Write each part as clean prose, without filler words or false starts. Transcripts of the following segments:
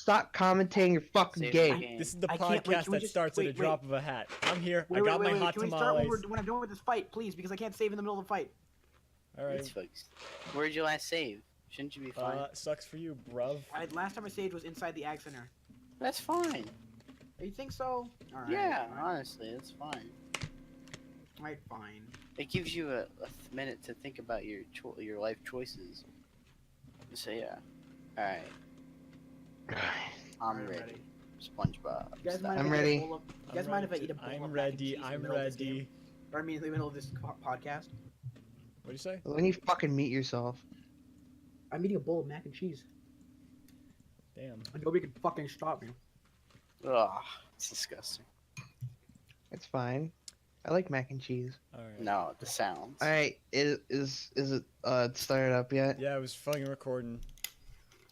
stop commentating your fucking Save game. the game. This is the I can't- wait, podcast can we that just- starts at a wait. drop of a hat. I'm here. I Wait, got my wait, hot Can we start tamales. when I'm done with this fight, please? Because I can't save in the middle of the fight. All right. It's fixed. Where'd you last save? Shouldn't you be fine? Sucks for you, bruv. Last time I saved was inside the Ag Center. That's fine. You think so? Alright. Yeah, honestly, that's fine. Alright, fine. It gives you a minute to think about your life choices. So yeah. All right. I'm Alright, ready. SpongeBob. You guys style. mind I'm if I eat a ready. bowl of- You guys mind if I eat a bowl I'm of mac and ready. cheese in the I'm middle of this game? ready. Or I mean, in the middle of this podcast. What'd you say? When you fucking meet yourself. I'm eating a bowl of mac and cheese. Damn. And nobody can fucking stop me. Ugh, it's disgusting. It's fine. I like mac and cheese. All right. No, the sounds. All right, is it started up yet? Yeah, I was fucking recording.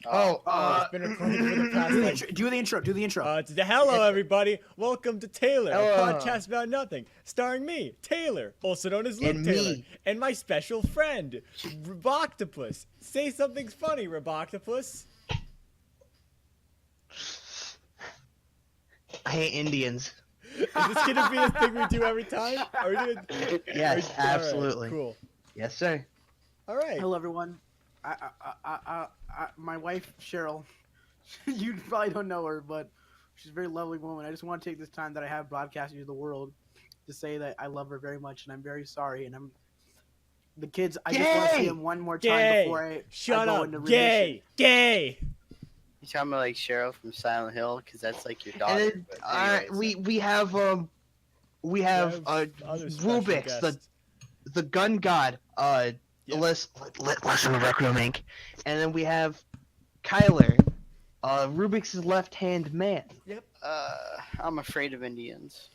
Oh, It's been recording for the past like. Do the intro. Do the intro. Hello, everybody. Welcome to Taylor, a Hello. podcast about nothing, starring me, Taylor, also known as Luke And Taylor, me. and my special friend, Roboctopus. Say something funny, Roboctopus. I hate Indians. Is this gonna be a thing we do every time? Are we gonna? Yes, All right, absolutely. cool. Yes, sir. All right. Hello, everyone. My wife Cheryl. You probably don't know her, but she's a very lovely woman. I just want to take this time that I have broadcasting to the world to say that I love her very much, and I'm very sorry. And I'm the kids. I just want to see Gay! them one more time Gay. before I Shut go up. into remission. Gay. Gay. You talking about like Cheryl from Silent Hill? Because that's like your And daughter. then but anyways, we have other special Rubik's guests. the gun god Yeah. listen to Rec Room Inc. And then we have Kyler, Rubik's left hand man. I'm afraid of Indians.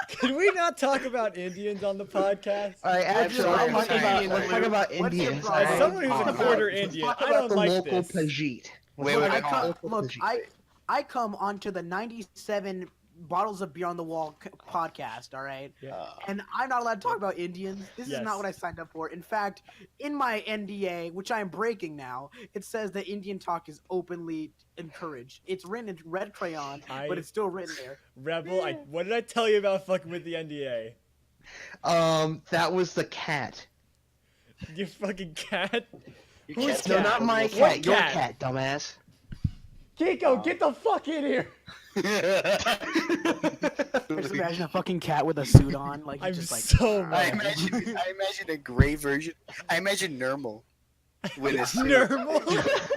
Can we not talk about Indians on the podcast? All right, actually, sorry, let's talk sorry, about let's sorry. talk about What's your Indians. problem? As alright? someone who's a Let's quarter let's Indian, talk I about don't the like local this. Pajit. Wait, Look, wait, I hold on. come, look, I come onto the 97 bottles of beer on the wall podcast, all right? And I'm not allowed to talk about Indians. This is Yes. not what I signed up for. In fact, in my NDA, which I am breaking now, it says that Indian talk is openly encouraged. It's written in red crayon, but it's still written there. Rebel, what did I tell you about fucking with the NDA? That was the cat. You fucking cat. Your Who's cat's No, cat? not my What cat. Your cat? cat, dumbass. Kiko, get the fuck in here. Just imagine a fucking cat with a suit on, like I'm just like so I mad. imagine a gray version. I imagine Nermal. With his suit. Normal.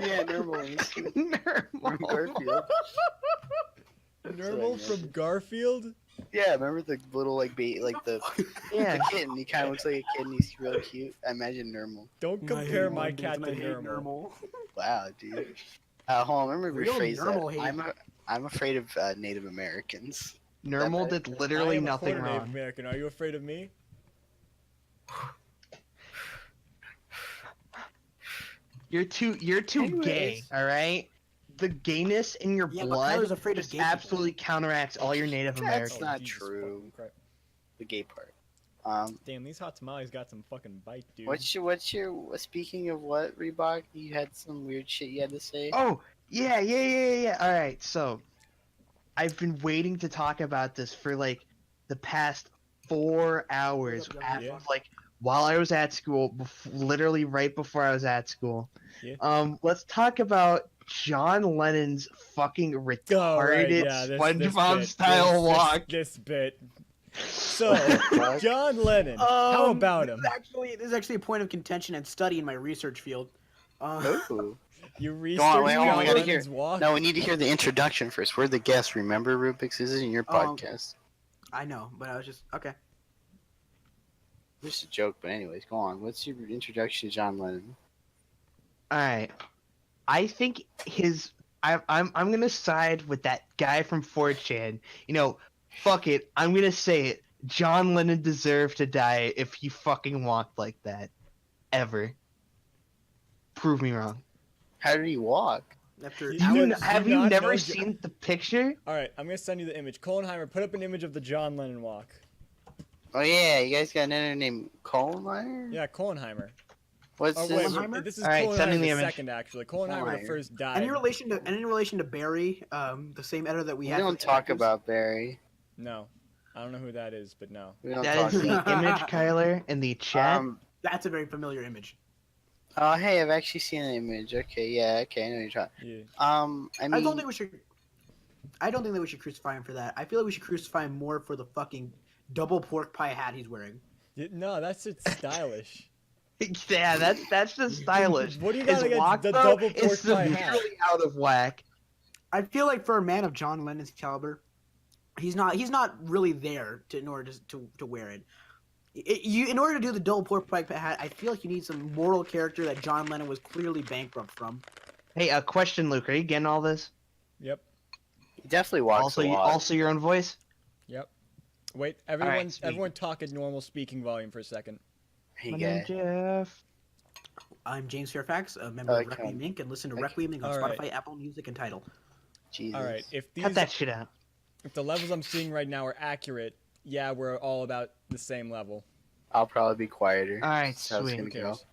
Yeah, Nermal. in his suit from Garfield. Normal from Garfield. Yeah, remember the little like the Yeah. kitten? He kind of looks like a kitten. He's real cute. I imagine Nermal. Don't compare my cat to Normal. Wow, dude. Hold on, let me Real rephrase Nermal that. hate. I'm afraid of Native Americans. Normal did literally I am a nothing quarter Native wrong. American. Are you afraid of me? You're too gay, Anyways. all right? The gayness in your Yeah, but blood Tyler's afraid of just gay people. absolutely counteracts all your Native That's Americans. not Jesus true. fucking Christ. The gay part. Damn, these hot tamales got some fucking bite, dude. What's your speaking of what, Reebok? You had some weird shit you had to say. Oh, yeah. All right, so I've been waiting to talk about this for like the past 4 hours. Yeah. Like while I was at school, literally right before I was at school. Yeah. Let's talk about John Lennon's fucking retarded Oh, right, yeah, SpongeBob bit, style walk. This bit. So, John Lennon. How about him? This is actually a point of contention and study in my research field. Ooh. You Go researched on, wait, hold on, John we gotta hear. Lennon's walk? No, we need to hear the introduction first. We're the guests, remember, Rubik's? This isn't your podcast. I know, but I was just okay. Just a joke, but anyways, go on. What's your introduction to John Lennon? All right, I think I'm gonna side with that guy from 4chan. You know, fuck it. I'm gonna say it. John Lennon deserved to die if he fucking walked like that, ever. Prove me wrong. How did he walk? After You hours- Have do you not never know seen the picture? All right, I'm gonna send you the image. Colenheimer, put up an image of the John Lennon walk. Oh yeah, you guys got another name, Colemeyer? Yeah, Colenheimer. What's Oh this? wait, Oppenheimer? this is All right, Colenheimer sending the the image. second actually. Colenheimer the Colenheimer. first And died. in relation to Barry, the same editor that we We had. don't for talk Editors. about Barry. No, I don't know who that is, but no. We don't That talk is the about. image, Kyler, in the chat. That's a very familiar image. Oh, hey, I've actually seen the image. Okay, yeah, okay, I know what you're talking. Yeah. I mean, I don't think we should. I don't think that we should crucify him for that. I feel like we should crucify him more for the fucking double pork pie hat he's wearing. No, that's just stylish. Yeah, that's just stylish. What do you His got against walk, the though, double is pork pie hat? severely out of whack. I feel like for a man of John Lennon's caliber, he's not really there in order to wear it. In order to do the double pork pie hat, I feel like you need some moral character that John Lennon was clearly bankrupt from. Hey, a question, Luke. Are you getting all this? Yep. he definitely walks Also, a lot. also your own voice. Yep. Wait, everyone, sweet. everyone talk at normal speaking volume for a second. Hey, My guy. name's Jeff. I'm James Fairfax, a member Okay. of Requiem Inc., and listen to Okay. Requiem Inc. on All right. Spotify, Apple Music, and Tidal. Jesus. All right, if Cut these, that shit out. if the levels I'm seeing right now are accurate, yeah, we're all about the same level. I'll probably be quieter. All right, That's how it's sweet. gonna Who go. cares?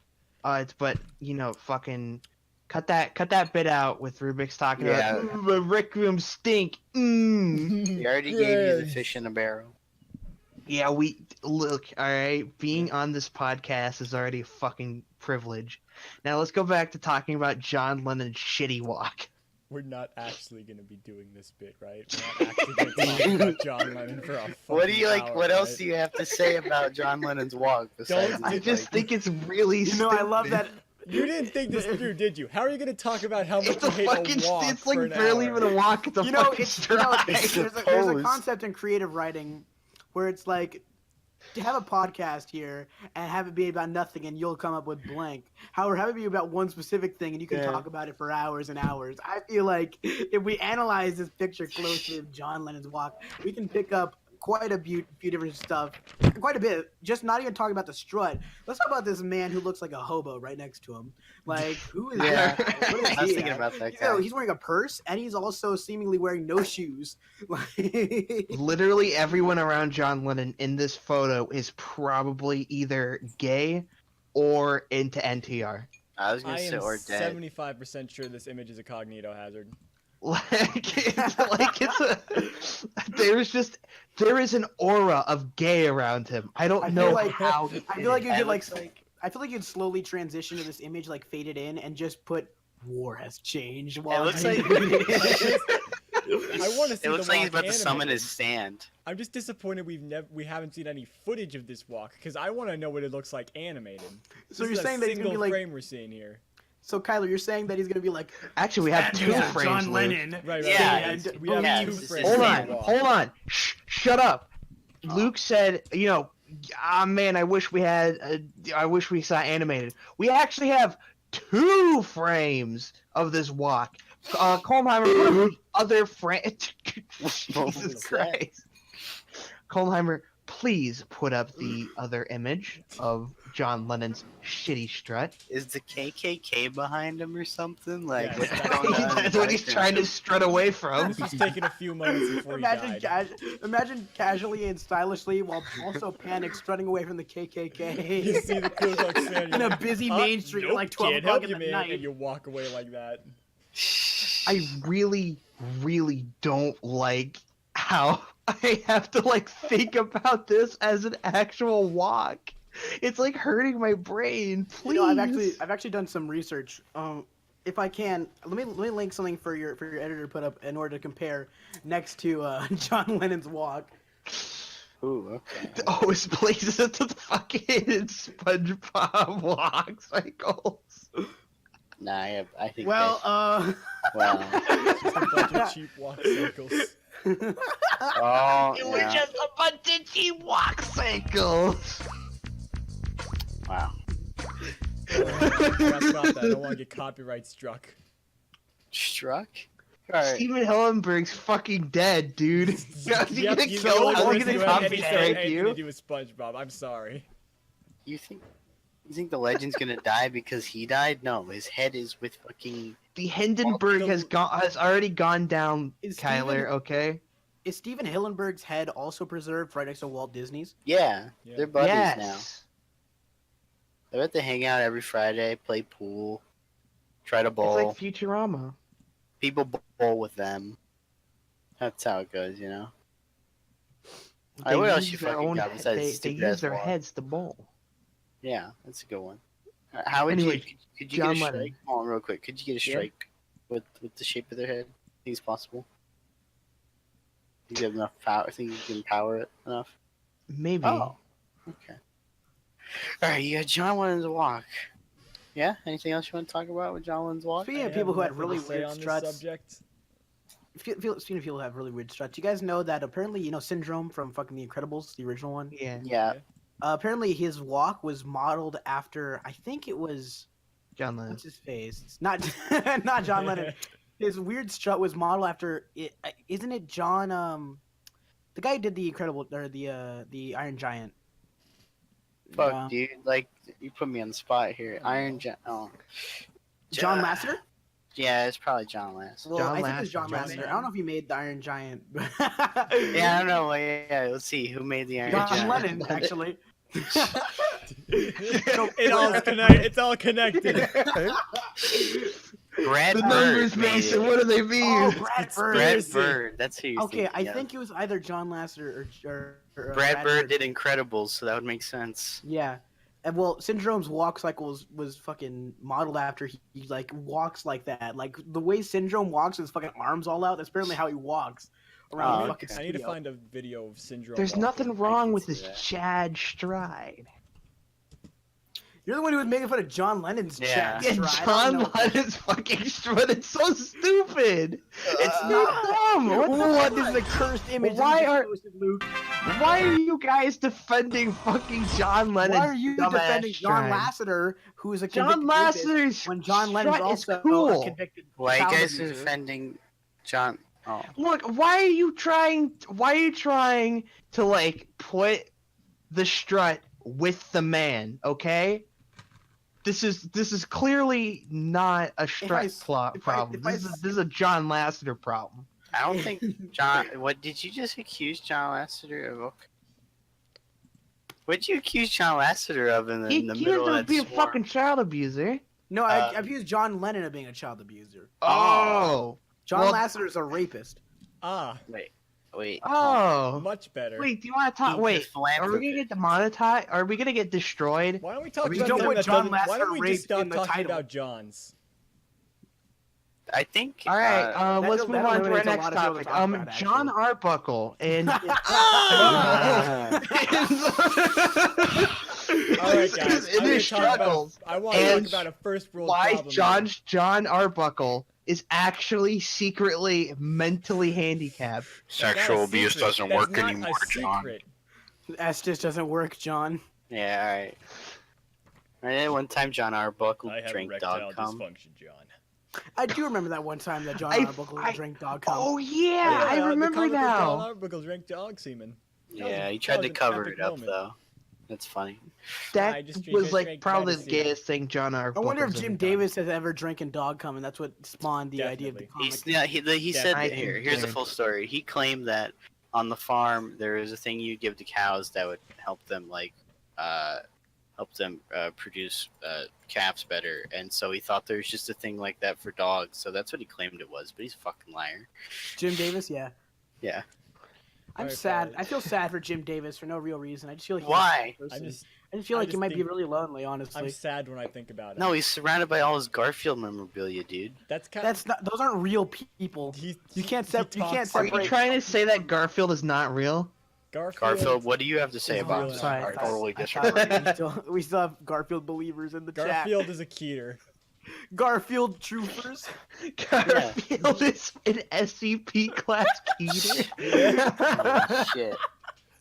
It's but fucking cut that bit out with Rubik's talking Yeah. about the Rec Room stink. Mm. We already gave you the Gross. fish in a barrel. Yeah, we look. All right, being on this podcast is already a fucking privilege. Now let's go back to talking about John Lennon's shitty walk. We're not actually gonna be doing this bit, right? We're not actually gonna talk about John Lennon for a fucking What do you like? hour, What else right? do you have to say about John Lennon's walk? Besides, Don't- I it's just like- think it's really. You know, I love stupid. that. You didn't think this through, did you? How are you gonna talk about how much It's you a hate fucking. a walk It's like for an barely hour? even a walk. It's a You know, fucking it's, you know, stride. there's a Suppose. concept in creative writing where it's like to have a podcast here and have it be about nothing and you'll come up with blank. However, have it be about one specific thing and you can Yeah. talk about it for hours and hours. I feel like if we analyze this picture closely of John Lennon's walk, we can pick up quite a few different stuff. Quite a bit. Just not even talking about the strut. Let's talk about this man who looks like a hobo right next to him. Like, who is Yeah. that? What is I was he thinking at? about that You know, guy. he's wearing a purse and he's also seemingly wearing no shoes. Like, Literally everyone around John Lennon in this photo is probably either gay or into NTR. I was gonna I say am or dead. 75% sure this image is a cognito hazard. There is an aura of gay around him. I don't I know feel like- how. I feel like you It could like, looks like- I feel like you'd slowly transition to this image, like fade it in, and just put "War has changed." It While looks like I want to see it looks the like he's walk about to summon animated. his stand. I'm just disappointed we haven't seen any footage of this walk because I want to know what it looks like animated. So This you're is saying a that he's gonna single be like, frame we're seeing here. so Kyler, you're saying that he's gonna be like, Actually, we have "That two is frames. John Luke. Lennon. Right, Yeah, right. and We have yeah, two this is frames. Hold of on, the walk. hold on. Shut up. Luke said, man, I wish we saw animated. We actually have 2 frames of this walk. Colmheimer, put up the other frame. What Jesus was that? Christ. Colmheimer, please put up the other image of John Lennon's shitty strut. Is the KKK behind him or something? Like, Yes, what's that's going on? in That's the what he's background? trying to strut away from. This was taking a few moments before he died. Imagine casually and stylishly while also panic strutting away from the You KKK see the Ku Klux Klan, in you're a like, busy "Oh, main street nope, at like 12 can't o'clock help in you, the man," night. and you walk away like that. I really, really don't like how I have to think about this as an actual walk. It's like hurting my brain. Please. You know, I've actually done some research. If I can, let me link something for your editor to put up in order to compare next to John Lennon's walk. Ooh, okay. always places it to the fucking SpongeBob walk cycles. Nah, I think. Well, Well. Just a bunch of cheap walk cycles. Oh, It was yeah. just a bunch of cheap walk cycles. Wow. That's not that. I don't want to get copyright struck. Struck. All right. Steven Hillenburg's fucking dead, dude. Is he Yep, gonna he's kill the only him? person He's who gonna had anything copyright to you? do with SpongeBob. I'm sorry. You think the legend's gonna die because he died? No, his head is with fucking. The Hindenburg has already gone down, Is Kyler. Steven- Okay. is Steven Hillenburg's head also preserved right next to Walt Disney's? Yeah, Yeah. they're buddies Yes. now. I bet they hang out every Friday, play pool, try to It's bowl. like Futurama. People bowl with them. That's how it goes, you know. They what else use you their fucking own. got besides They stupid use ass their walk? heads to bowl. Yeah, that's a good one. How would Anyway, you? Could you John get a Lennon. strike? Hold on, real quick. Could you get a Yeah? strike with the shape of their head? Think it's possible? Think you have enough power? Think you can power it enough? Maybe. Oh, okay. All right, you got John Lennon's walk. Yeah. Anything else you want to talk about with John Lennon's walk? Speaking I of people who have had nothing to really say weird on this struts, subject. speaking of people who have really weird struts, you guys know that apparently, Syndrome from fucking The Incredibles, the original one. Yeah. Yeah. Apparently, his walk was modeled after, I think it was, John Lennon. what's his face? It's not not John Lennon. His weird strut was modeled after it. Isn't it John? The guy who did the Incredible or the Iron Giant. Fuck, Yeah. dude. Like, you put me on the spot here. Iron Giant. Oh. John Ja- Lasseter? Yeah, it's probably John Lasseter. Well, John I think it was Lasseter. John John Lasseter. I don't know if he made the Iron Giant. Yeah, I don't know. Yeah, let's see who made the Iron John Giant. Lennon, actually. It's all connected. Brad The Bird numbers, made Mason. it. What do they mean? Oh, Brad Bird. Brad Conspiracy. Bird. That's who you're Okay, I thinking of. think it was either John Lasseter or Brad Bird did Incredibles, so that would make sense. Yeah. And well, Syndrome's walk cycle was fucking modeled after he like walks like that. Like the way Syndrome walks with his fucking arms all out, that's apparently how he walks around Oh, the fucking I need to studio. find a video of Syndrome. There's walking. nothing wrong can with see this that. Chad stride. You're the one who was making fun of John Lennon's Yeah. chat Yeah, stride. I don't John know. Lennon's fucking stride. It's so stupid. It's Uh, not dumb. What is the cursed image? that Why you just are- posted, Luke? Why are you guys defending fucking John Lennon? Why are you defending John Lasseter, who is a John convicted rapist, Lasseter's when John Lennon's strut is also a cool. convicted Why you child guys abuser? defending John? Oh. Look, why are you trying to like put the strut with the man? Okay, this is clearly not a strut s- plot if I- problem. if I This is a John Lasseter problem. I don't think John. What did you just accuse John Lasseter of? What'd you accuse John Lasseter of in the He middle accused of him that of being a swarm? fucking child abuser. No, Uh, I accused John Lennon of being a child abuser. Oh, John Well- Lasseter is a rapist. Ah, Wait. oh. much better. Wait, do you want to talk? He's a Wait, are we philanthropist. gonna get demonetized? Are we gonna get destroyed? Why don't we talk We about don't something put that John doesn't- Why don't we Lasseter just stop in the talking title. about Johns? I think. All right, that- let's that move on to our eliminates a next lot of people to topic. talk about, John actually. Arbuckle and All right, guys. in his struggles. I want to and talk about a first world why problem. John Arbuckle is actually secretly mentally handicapped. That's not a Sexual abuse secret. doesn't That's work not anymore, a John. secret. That just doesn't work, John. Yeah. All right. All right. One time, John Arbuckle I have drank erectile dog cum. dysfunction, John. I do remember that one time that John I- Arbuckle I- drank dog cum. Oh yeah, I the remember comic book John now. Arbuckle drank dog semen. Yeah, he that tried was to an cover epic it up moment. though. That's funny. That I just was like drank probably the fantasy. gayest thing John I Arbuckle. wonder if Jim Davis has ever drinking dog cum, and that's what spawned the idea of the Definitely. comic. He said I that here's the think- full story. He claimed that on the farm there was a thing you give to cows that would help them produce calves better, and so he thought there was just a thing like that for dogs. So that's what he claimed it was, but he's a fucking liar. Jim Davis, yeah. Yeah. I'm Alright, sad. fellas. I feel sad for Jim Davis for no real reason. I just feel like he's Why? a person. I I just feel I like he just might be think- really lonely, honestly. I'm sad when I think about it. No, he's surrounded by all his Garfield memorabilia, dude. That's kind That's not. Those aren't real people. You can't he sep- you talks- can't Are you separate- trying to say that Garfield is not real? Garfield, what do you have to say He's about real this? now. I Sorry, totally I disagree. thought we still have Garfield believers in the Garfield is a Keter. chat. Garfield troopers. Garfield is an SCP class Peter. Oh, shit.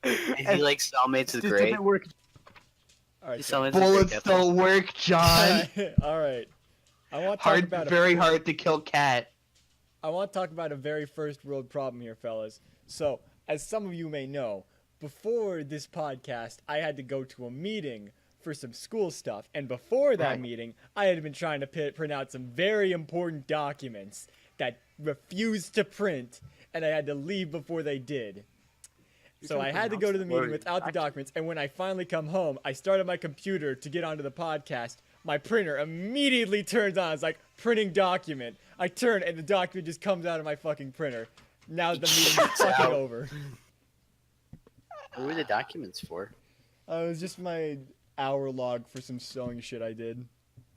Is he like cellmates with Just Gray? didn't work. All right. He's so- cellmates with Gray Bullets Gethard. don't work, John. All right. I want to talk about Very hard to kill cat. I want to talk about a very first world problem here, fellas. So, as some of you may know, before this podcast, I had to go to a meeting for some school stuff. And before that Right. meeting, I had been trying to print out some very important documents that refused to print, and I had to leave before they did. So I had to go to the meeting without the documents, and when I finally come home, I started my computer to get onto the podcast. My printer immediately turns on. It's like, printing document. I turn, and the document just comes out of my fucking printer. Now the meeting is fucking over. What were the documents for? It was just my hour log for some sewing shit I did.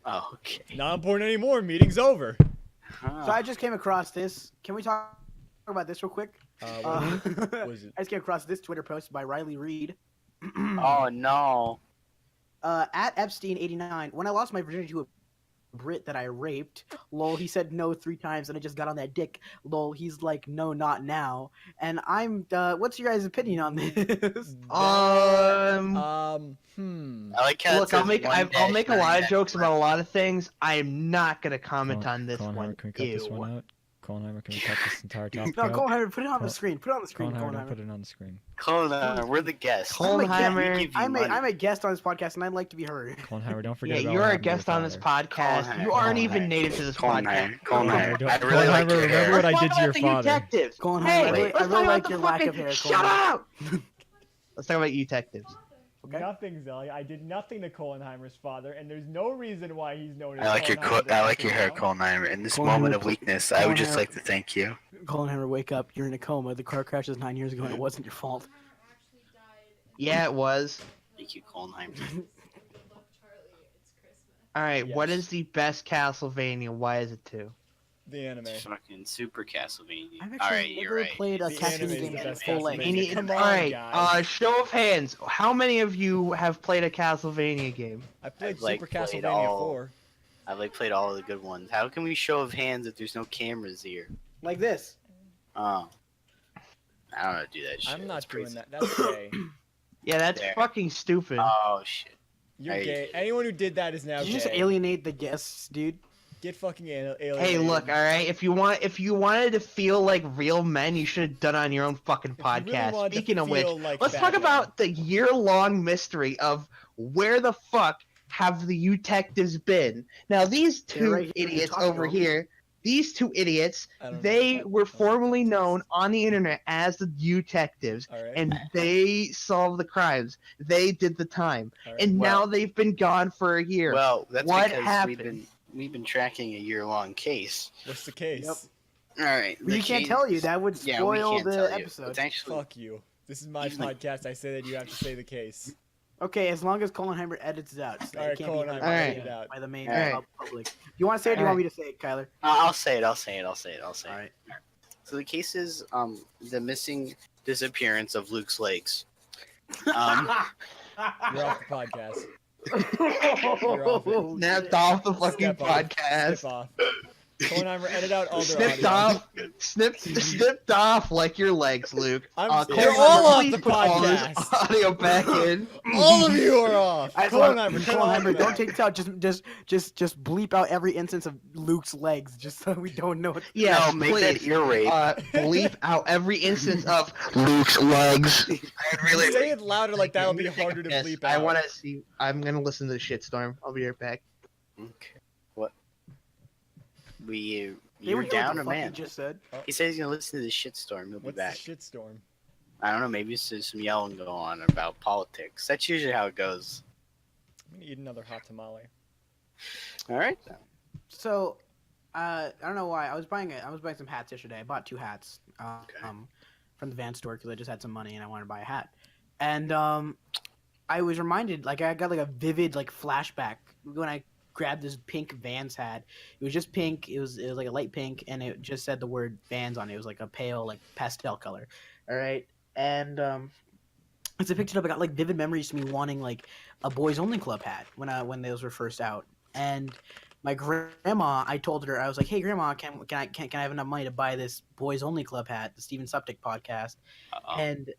Oh, okay. Not important anymore. Meeting's over. Huh. So I just came across this. Can we talk about this real quick? What was it? I just came across this Twitter post by Riley Reed. Oh no. At Epstein89, when I lost my virginity to a Brit that I raped, lol, he said no 3 times and I just got on that dick, lol, he's like, no, not now. And I'm, what's your guys' opinion on this? I like how it Look, I'll says make one I'll make a lot of dash jokes about a lot of things. I am not gonna comment on this Colin one. Heimer, can we cut this Ew. one out? Colin Heimer, can we cut this entire topic No, out? Colin Heimer, put it on the screen. Put it on the screen, Colin Heimer, Colin don't Heimer. put it on the screen. Colin, we're the guests. Colin Heimer. We give you money. I'm a guest on this podcast and I'd like to be heard. Colin Heimer, don't Yeah, forget about you're what a happened to your guest on this father. podcast. Colin You Heimer. aren't Colin even Heimer. native to this Colin podcast. Heimer. Colin Colin Heimer. Heimer, I Colin really like Heimer, your remember hair. what I Let's did talk to your about the father. detectives. Colin Hey, Heimer, I let's really talk like about your the lack of fucking- hair, Shut Colin. up! Let's talk about you detectives. Okay. Nothing, Zelly. I did nothing to Colin Heimer's father, and there's no reason why he's known as I like your Colin Heimer I like your now. hair, Colin Heimer. In this Colin moment Heimer, of weakness, I would just Heimer. like to thank you. Colin Heimer, wake up. You're in a coma. The car crashed 9 years ago and it wasn't your fault. Yeah, it was. Thank you, Colin Heimer. All right, what Yes. is the best Castlevania? Why is it 2? The anime. Fucking super Castlevania. I've All right, actually you're never right. played a The Castlevania anime is game the in best full length. Castlevania. Come on, all right, guys. show of hands. How many of you have played a Castlevania game? I played I've, like, Super played Castlevania all- 4. I've like played all of the good ones. How can we show of hands if there's no cameras here? Like this. Oh. I don't know how to do that shit. I'm not That's doing crazy. that. That's gay. Yeah, that's There. fucking stupid. Oh shit. You're Hey. gay. Anyone who did that is now Did you gay. just alienate the guests, dude? Get fucking alienated. Hey, look, all right. If you wanted to feel like real men, you should have done it on your own fucking If you really podcast. wanted to Speaking of which, feel like let's that talk guy. about the year-long mystery of where the fuck have the detectives been. Now, these They're two right here. idiots Talk to over them. here, these two idiots, I don't know they what were that- formerly known on the internet as the detectives, All right. and they solved the crimes. They did the time, all right. and Well- now they've been gone for a year. Well, that's What because happened? we've been tracking a year-long case. What's the case? Yep. All right. We can't tell you. That would Yeah, we spoil can't tell the you. episode. It's actually Fuck you. This is my He's like- podcast. I say that you have to say the case. Okay, as long as Colin Heimer edits it out. So All it right, can't Colin be heard Heimer, by, edit it out. by the main All right. public. You want to say it or do you All want me to say it, Kyler? I'll say it. I'll say it. I'll say it. I'll say All it. right. So the case is the missing disappearance of Luke's legs. Um, You're off the podcast. Oh, Snapped shit. off the fucking Step off. podcast. Step off. Colin Heimer, edit out all their Snipped audio. off, snipped off like your legs, Luke. I'm- Cole you're Heimer, all off please the put all this podcast. audio back in. All of you are off. I just Colin want- Heimer, turn Colin all Heimer, of don't that. take this out. Just bleep out every instance of Luke's legs, just so we don't know. Yeah, no, make that please. ear rape. Bleep out every instance of Luke's legs. I'd really Say it louder, like that'll be Let me take harder a to piss. bleep I out. want to see. I'm gonna listen to the shitstorm. I'll be right back. Okay. What? They You're were hearing down what or the fuck man? you just said. He says he's gonna listen to the shitstorm. He'll be What's back. the shitstorm? I don't know. Maybe there's some yelling going on about politics. That's usually how it goes. I'm gonna eat another hot tamale. All right. Then. So, I don't know why I was buying some hats yesterday. I bought 2 hats, from the Van store because I just had some money and I wanted to buy a hat. And I was reminded, like I got like a vivid like flashback when I grabbed this pink Vans hat. It was just pink. It was like a light pink, and it just said the word Vans on it. It was like a pale like pastel color. All right, and as I picked it up, I got like vivid memories to me wanting like a boys only club hat when those were first out. And my grandma, I told her, I was like, "Hey, grandma, can I have enough money to buy this boys only club hat, the Steven Suptic podcast?" Uh-oh. And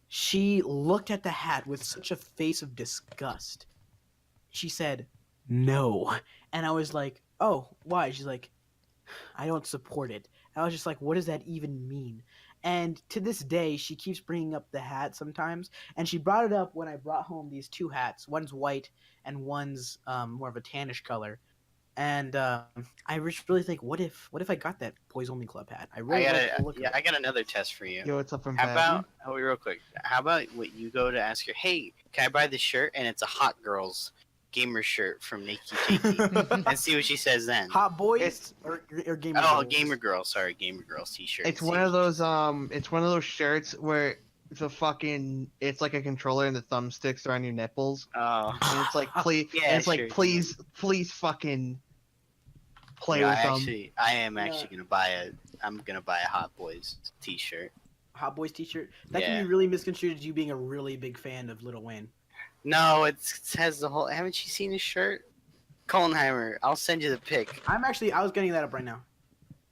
she looked at the hat with such a face of disgust. She said, "No," and I was like, "Oh, why?" She's like, "I don't support it." I was just like, "What does that even mean?" And to this day, she keeps bringing up the hat sometimes, and she brought it up when I brought home these 2 hats. One's white and one's more of a tannish color. And I just really think, what if I got that Boys Only Club hat? I really I like got the look of it. I got another test for you. Yo, what's up from How bed? about real quick? How about what you go to ask her? Hey, can I buy this shirt? And it's a Hot Girls gamer shirt from Nikki Jakey, and see what she says then. Hot Boys It's- or Gamer Oh, Girls? Gamer Girls. Sorry, Gamer Girls T-shirt. It's See one what of she those says. it's one of those shirts where it's like a controller and the thumbsticks are on your nipples, Oh. and it's like please, Yeah, and it's like sure. please fucking play Yeah, with I am No. actually gonna buy a. I'm gonna buy a Hot Boys T-shirt. Hot Boys T-shirt. That Yeah. can be really misconstrued as you being a really big fan of Lil Wayne. No, it has the whole. Haven't you seen his shirt? Colenheimer, I'll send you the pic. I was getting that up right now.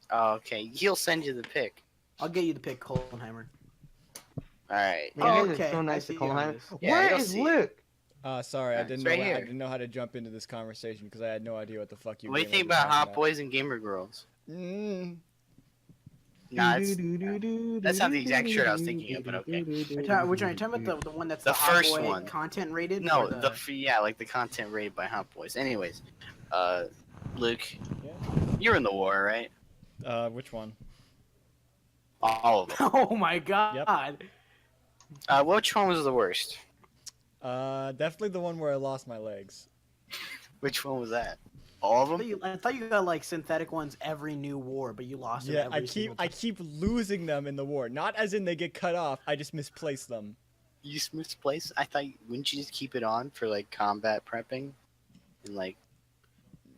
Oh, okay, he'll send you the pic. I'll get you the pic, Coltonheimer. All right. Man, Oh, it is okay, so I nice see to call how it him. is. Yeah, Where you'll is see. Luke? Sorry, I It's didn't right know. I here. didn't know how to jump into this conversation because I had no idea what the fuck you. What do you were think gonna be about Hot talking Boys and Gamer Girls? Mm. Nah, that's not the exact shirt I was thinking of, but okay. Which one? Are you talking about the one that's The Hot first Boy one. content rated? No, or yeah, like the content rated by Hot Boys. Anyways, Luke, Yeah. you're in the war, right? Which one? All of them. Oh my god! Which one was the worst? Definitely the one where I lost my legs. Which one was that? All of them? I thought you got like synthetic ones every new war, but you lost them Yeah, every I single keep I time. keep losing them in the war. Not as in they get cut off. I just misplace them. You just misplaced? I thought wouldn't you just keep it on for like combat prepping? And like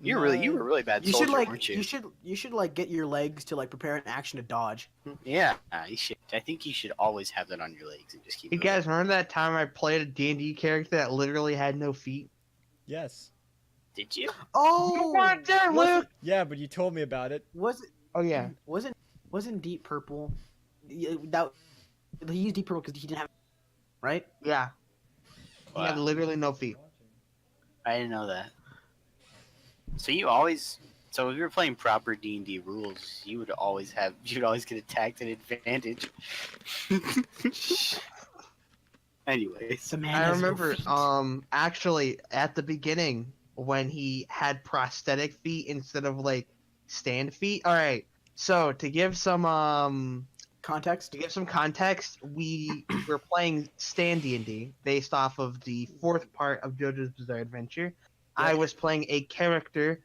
you were No. really bad You soldier, should like weren't you? you should like get your legs to like prepare an action to dodge. Yeah, you should. I think you should always have that on your legs and just keep. You it guys remember that time I played a D&D character that literally had no feet? Yes. Did you? Oh, You weren't there, was Luke. Yeah, but you told me about it. Was it? Oh yeah. Wasn't Deep Purple? That he used Deep Purple because he didn't have, right? Yeah. He had Wow. literally no feet. I didn't know that. So you always. So if you were playing proper D&D rules, you'd always get attacked at advantage. Anyways, The man I has no remember feet. actually at the beginning when he had prosthetic feet instead of like stand feet. All right. So to give some Context. context, we were playing stand D&D based off of the fourth part of JoJo's Bizarre Adventure. I was playing a character.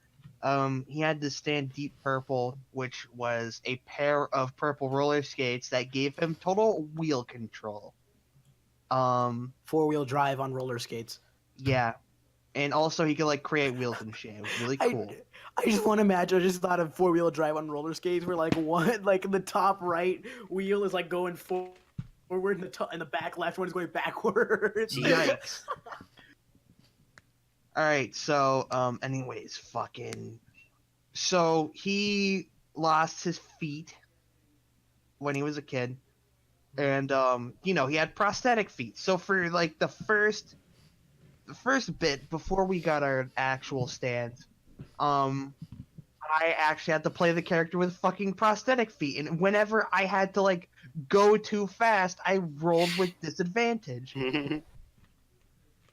He had to stand Deep Purple, which was a pair of purple roller skates that gave him total wheel control. 4-wheel drive on roller skates. Yeah, and also he could like create wheels and shit. It was really cool. I just want to imagine. I just thought of 4-wheel drive on roller skates, where like one, like the top right wheel is like going forward, and the back left one is going backwards. Yikes. All right, so anyways, so he lost his feet when he was a kid, and he had prosthetic feet. So for like the first bit before we got our actual stands, I actually had to play the character with fucking prosthetic feet, and whenever I had to like go too fast, I rolled with disadvantage. did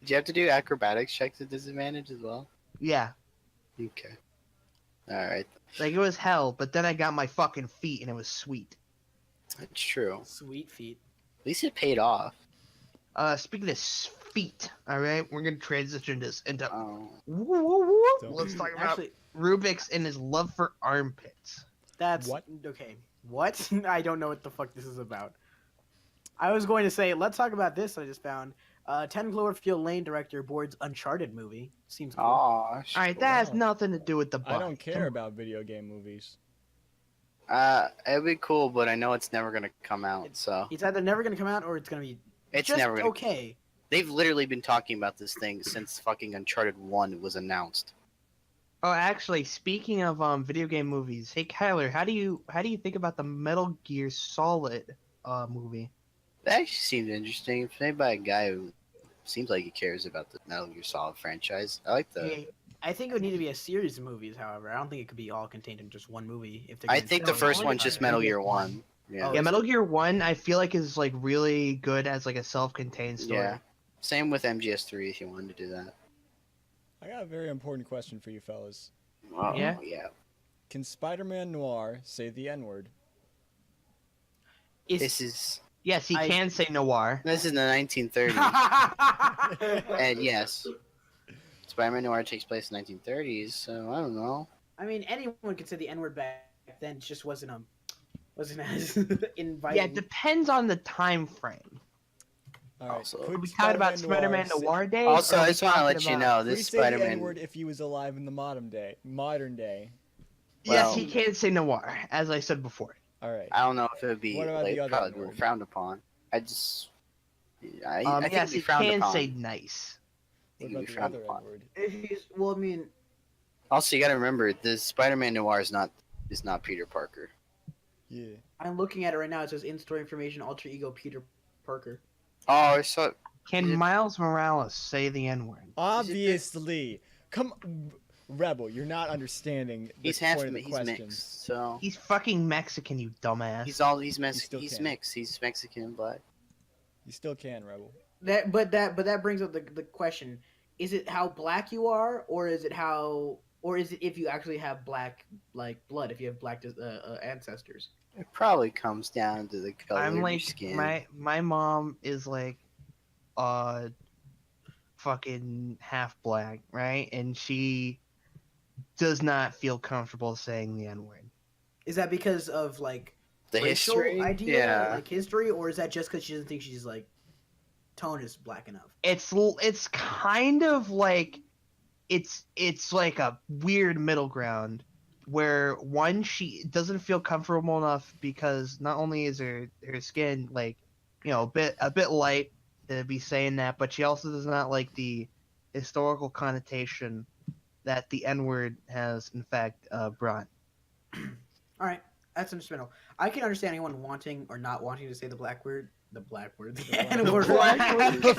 you have to do acrobatics checks at disadvantage as well? Yeah. Okay. All right, Like it was hell, but then I got my fucking feet and it was sweet. that's true. Sweet feet. At least it paid off. Speaking of feet, all right, we're gonna transition this into. Oh. Woo, woo, woo. Don't- Let's talk about Actually, Rubik's and his love for armpits. that's What? okay. What? I don't know what the fuck this is about. I was going to say, let's talk about this. I just found 10 Cloverfield Lane director boards Uncharted movie. Seems cool. Aw, All right, that has Wow. nothing to do with the. I don't book. care about video game movies. it'd be cool, but I know it's never gonna come out. So It's either never gonna come out or it's gonna be it's just never gonna. okay. They've literally been talking about this thing since fucking Uncharted 1 was announced. Oh, actually, speaking of video game movies, hey Kyler, how do you think about the Metal Gear Solid movie? That actually seemed interesting. It's made by a guy who seems like he cares about the Metal Gear Solid franchise. I like the. Yeah, I think it would need to be a series of movies. However, I don't think it could be all contained in just one movie. If they're I gonna think the tell first you one's about just it. Metal Gear 1. Yeah. Oh, Yeah, is Metal Gear 1, I feel like is like really good as like a self-contained story. Yeah. Same with MGS3 if you wanted to do that. I got a very important question for you fellas. Oh, Yeah. yeah. Can Spider-Man Noir say the N-word? This is Yes, he I- can say noir. this is the 1930s, and yes, Spider-Man Noir takes place in 1930s. So I don't know. I mean, anyone could say the N-word back then. It just wasn't as inviting. Yeah, it depends on the time frame. All right. Also- Could Are we talking about Spider-Man say- Noir days? Also, or are I we just want to talking let you about- know Could he this say the Spider-Man. N-word if he was alive in the modern day? Yes, Well- he can say noir, as I said before. All right. I don't know if it would be What about like, the other probably N-word? frowned upon. I think Yes, it'd be he frowned can upon. say nice. I What think it'd about be the frowned other upon. N-word? Well, I mean, Also, you got to remember, this Spider-Man Noir is not Peter Parker. Yeah. I'm looking at it right now. It says in-story information, alter ego Peter Parker. Oh, I saw. Can Is it- Miles Morales say the N-word? Obviously. Come, Rebel. You're not understanding the He's half. point of the He's question. mixed. So He's fucking Mexican, you dumbass. he's still He's can. mixed. He's Mexican and black. You still can, Rebel. That brings up the question: is it how black you are, or is it if you actually have black blood, if you have black ancestors? It probably comes down to the color I'm of like your skin. my mom is like fucking half black, right? And she does not feel comfortable saying the N-word. Is that because of like the racial history. idea, Yeah. like history, or is that just because she doesn't think she's like tone is black enough? It's kind of like it's like a weird middle ground where one, she doesn't feel comfortable enough because not only is her skin like, you know, a bit light to be saying that, but she also does not like the historical connotation that the N-word has in fact brought. All right, that's understandable. I can understand anyone wanting or not wanting to say the black word. The black word. The black N-word. word. The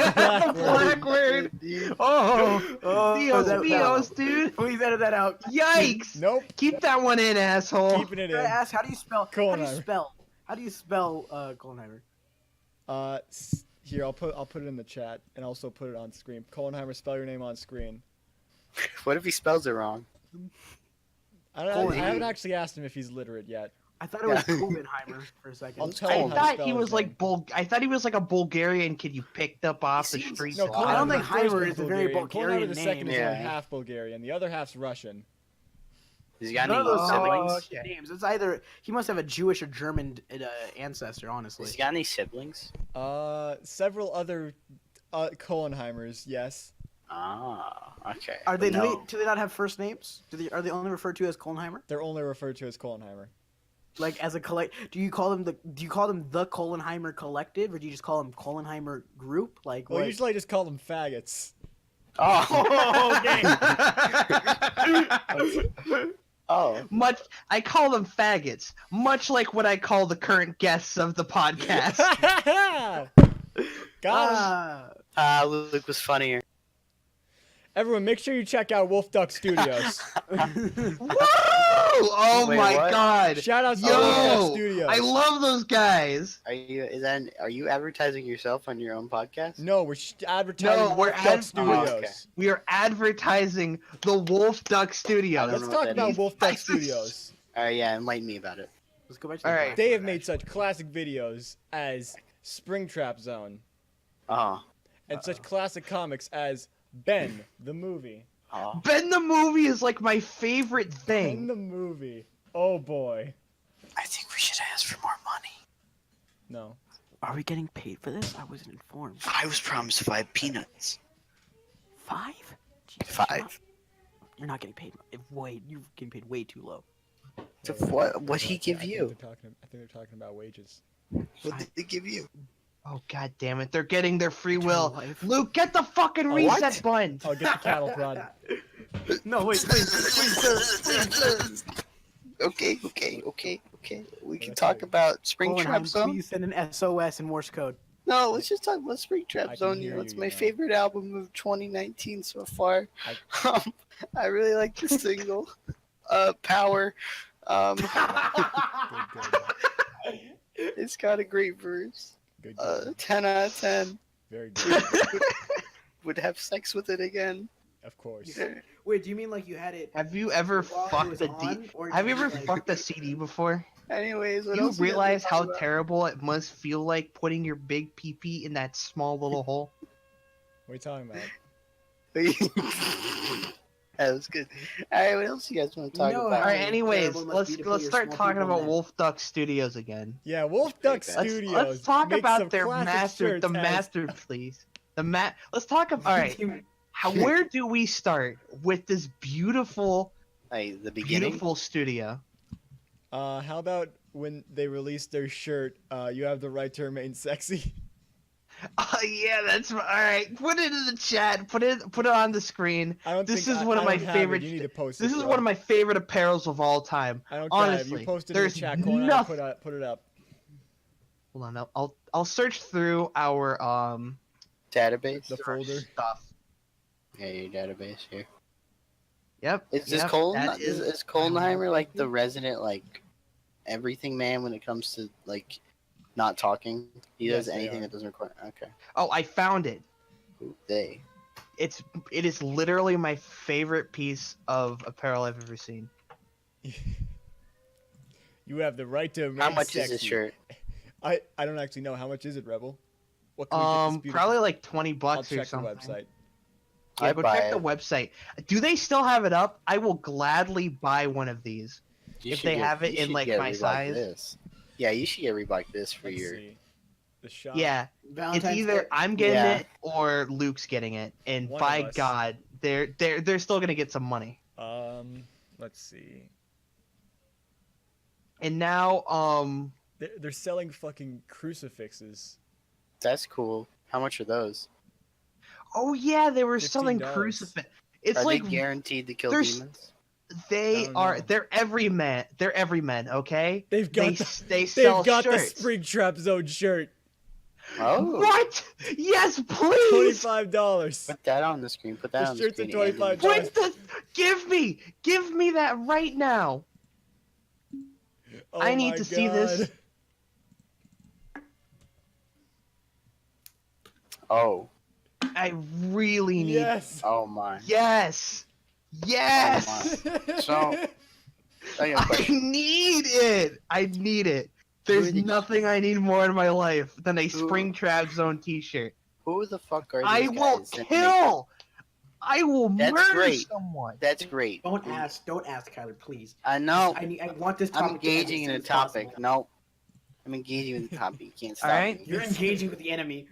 black word. Oh, Oh, Theos, that- Theos, dude. Please edit that out. Yikes. Nope. Keep that one in, asshole. Keeping it Can I in. ask how do you spell? Colenheimer. How do you spell Colenheimer? Here, I'll put it in the chat and also put it on screen. Colenheimer, spell your name on screen. What if he spells it wrong? I Colenheimer. haven't actually asked him if he's literate yet. I thought it was Yeah. Colenheimer for a second. I'll tell I him how to thought spell he his was like name. I thought he was like a Bulgarian kid you picked up off the seems street. No, Wow. Colenheimer I don't think the first Heimer is is a very Bulgarian. Bulgarian Colenheimer the second name. is only Yeah. half Bulgarian. The other half's Russian. Has he got None any of those sound siblings? like okay. names. It's either he must have a Jewish or German ancestor. Honestly, Has he got any siblings? Several other Colenheimers, yes. Ah, okay. are they? No. Do they not have first names? Are they only referred to as Colenheimer? They're only referred to as Colenheimer. Like as a collect? Do you call them the Colenheimer Collective, or do you just call them Colenheimer Group? Like Well, what? usually I just call them faggots. Oh, oh. I call them faggots, much like what I call the current guests of the podcast. Got him. Luke was funnier. Everyone, make sure you check out Wolf Duck Studios. Whoa! Oh Wait, my what? god! Shout out to Wolf Duck Yo! Studios. I love those guys. Are you advertising yourself on your own podcast? No, we're advertising No, we're Wolf Duck ad- Studios. Oh, okay. We are advertising the Wolf Duck I Studios. don't Let's know talk what that about means. Wolf Duck Studios. Yeah, enlighten me about it. Let's go back to All the right. black They word, have made actually. such classic videos as Springtrap Zone Oh. and such classic comics as Ben the movie. Oh. Ben the movie is like my favorite Ben thing. the movie. Oh boy. I think we should ask for more money. No. Are we getting paid for this? I wasn't informed. I was promised 5 peanuts. 5? Jesus, 5. You're not getting paid. You're getting paid way too low. So what'd he give I think you? I think they're talking about wages. What did they give you? Oh god damn it! They're getting their free will. Life. Luke, get the fucking Oh, reset what? button. Oh, get the cattle prod. No, wait, please, sir. Okay. We can Okay. talk about Colenheim, Springtrap Zone. please send an SOS in Morse code. No, let's just talk about I Springtrap can Zone. hear It's you, my you know. favorite album of 2019 so far. I- I really like the single, Power. Good, good. It's got a great verse. Good, good. 10 out of 10. Very good. Would have sex with it again. Of course. Wait, do you mean like you had it? Have you ever while it fucked was the on, or Have did you ever like- fucked a CD before? Anyways, what Do you else guys realize wanna how talk terrible it must feel like putting your big pee-pee in that small little hole? What are you talking about? about? That was good. Alright, what else you guys want to You talk know about? All right. how Anyways, terrible it must be to put let's your start small talking people in about that. Wolf Duck Studios again. Yeah, Wolf pretty Duck bad. Studios. Let's talk makes some about their classic shirts, has- master, please. Let's talk about. All right. Where do we start with this beautiful, Like the beginning. beautiful studio? How about when they released their shirt? You have the right to remain sexy. Oh yeah, all right. Put it in the chat. Put it on the screen. I don't This think is I- one I of my don't have it. favorite. You need to post This it, is bro. one of my favorite apparels of all time. I don't honestly, care. You posted in the there's chat corner. nothing- Put it up. Hold on, I'll search through our Database. The our folder. stuff. Yeah, your database here. Yep. Is this yep, Colton? that Is Coldenheimer like the resident like everything man when it comes to like not talking? He Yes, does they anything are. that doesn't require. Okay. Oh, I found it. Who they? It is literally my favorite piece of apparel I've ever seen. You have the right to remain How much sexy. is this shirt? I don't actually know. How much is it, Rebel? What can we get this beautiful- Probably like $20 I'll or check the something. website. Yeah, I'd go buy check the it. website. Do they still have it up? I will gladly buy one of these. You If should they have it you in, should like, get my Reebok size. This. Yeah, you should get Reebok this for Let's your. see. The shop. Yeah, it's Valentine's either Day? I'm getting Yeah. it or Luke's getting it, and One by of us. God, they're still gonna get some money. Let's see. And now, They're selling fucking crucifixes. That's cool. How much are those? oh yeah, they were selling $15. crucifix. It's Are like they guaranteed to kill there's- demons? they I don't are. know. They're everymen. They're everymen. Okay. They've got They the, they sell they've got shirts. the Springtrap Zone shirt. Oh, What? Yes, please. $25. put that on the screen. Put that The on the shirts are screen. Andy. $25. Put the. Give me that right now. Oh I need my to see this. God. Oh, I really need. Yes. oh my. Yes. Yes. So- I got a I question. need it. I need it. There's Who did- nothing I need more in my life than a Springtrap Zone T-shirt. Who the fuck are these I will guys that make- kill. I will That's murder great. someone. That's great. Don't ask, Kyler, please. I know. I want this I'm topic. to end as engaging in soon a as topic. possible. No, I'm engaging in the topic. You can't stop Alright. me. You're engaging with the enemy.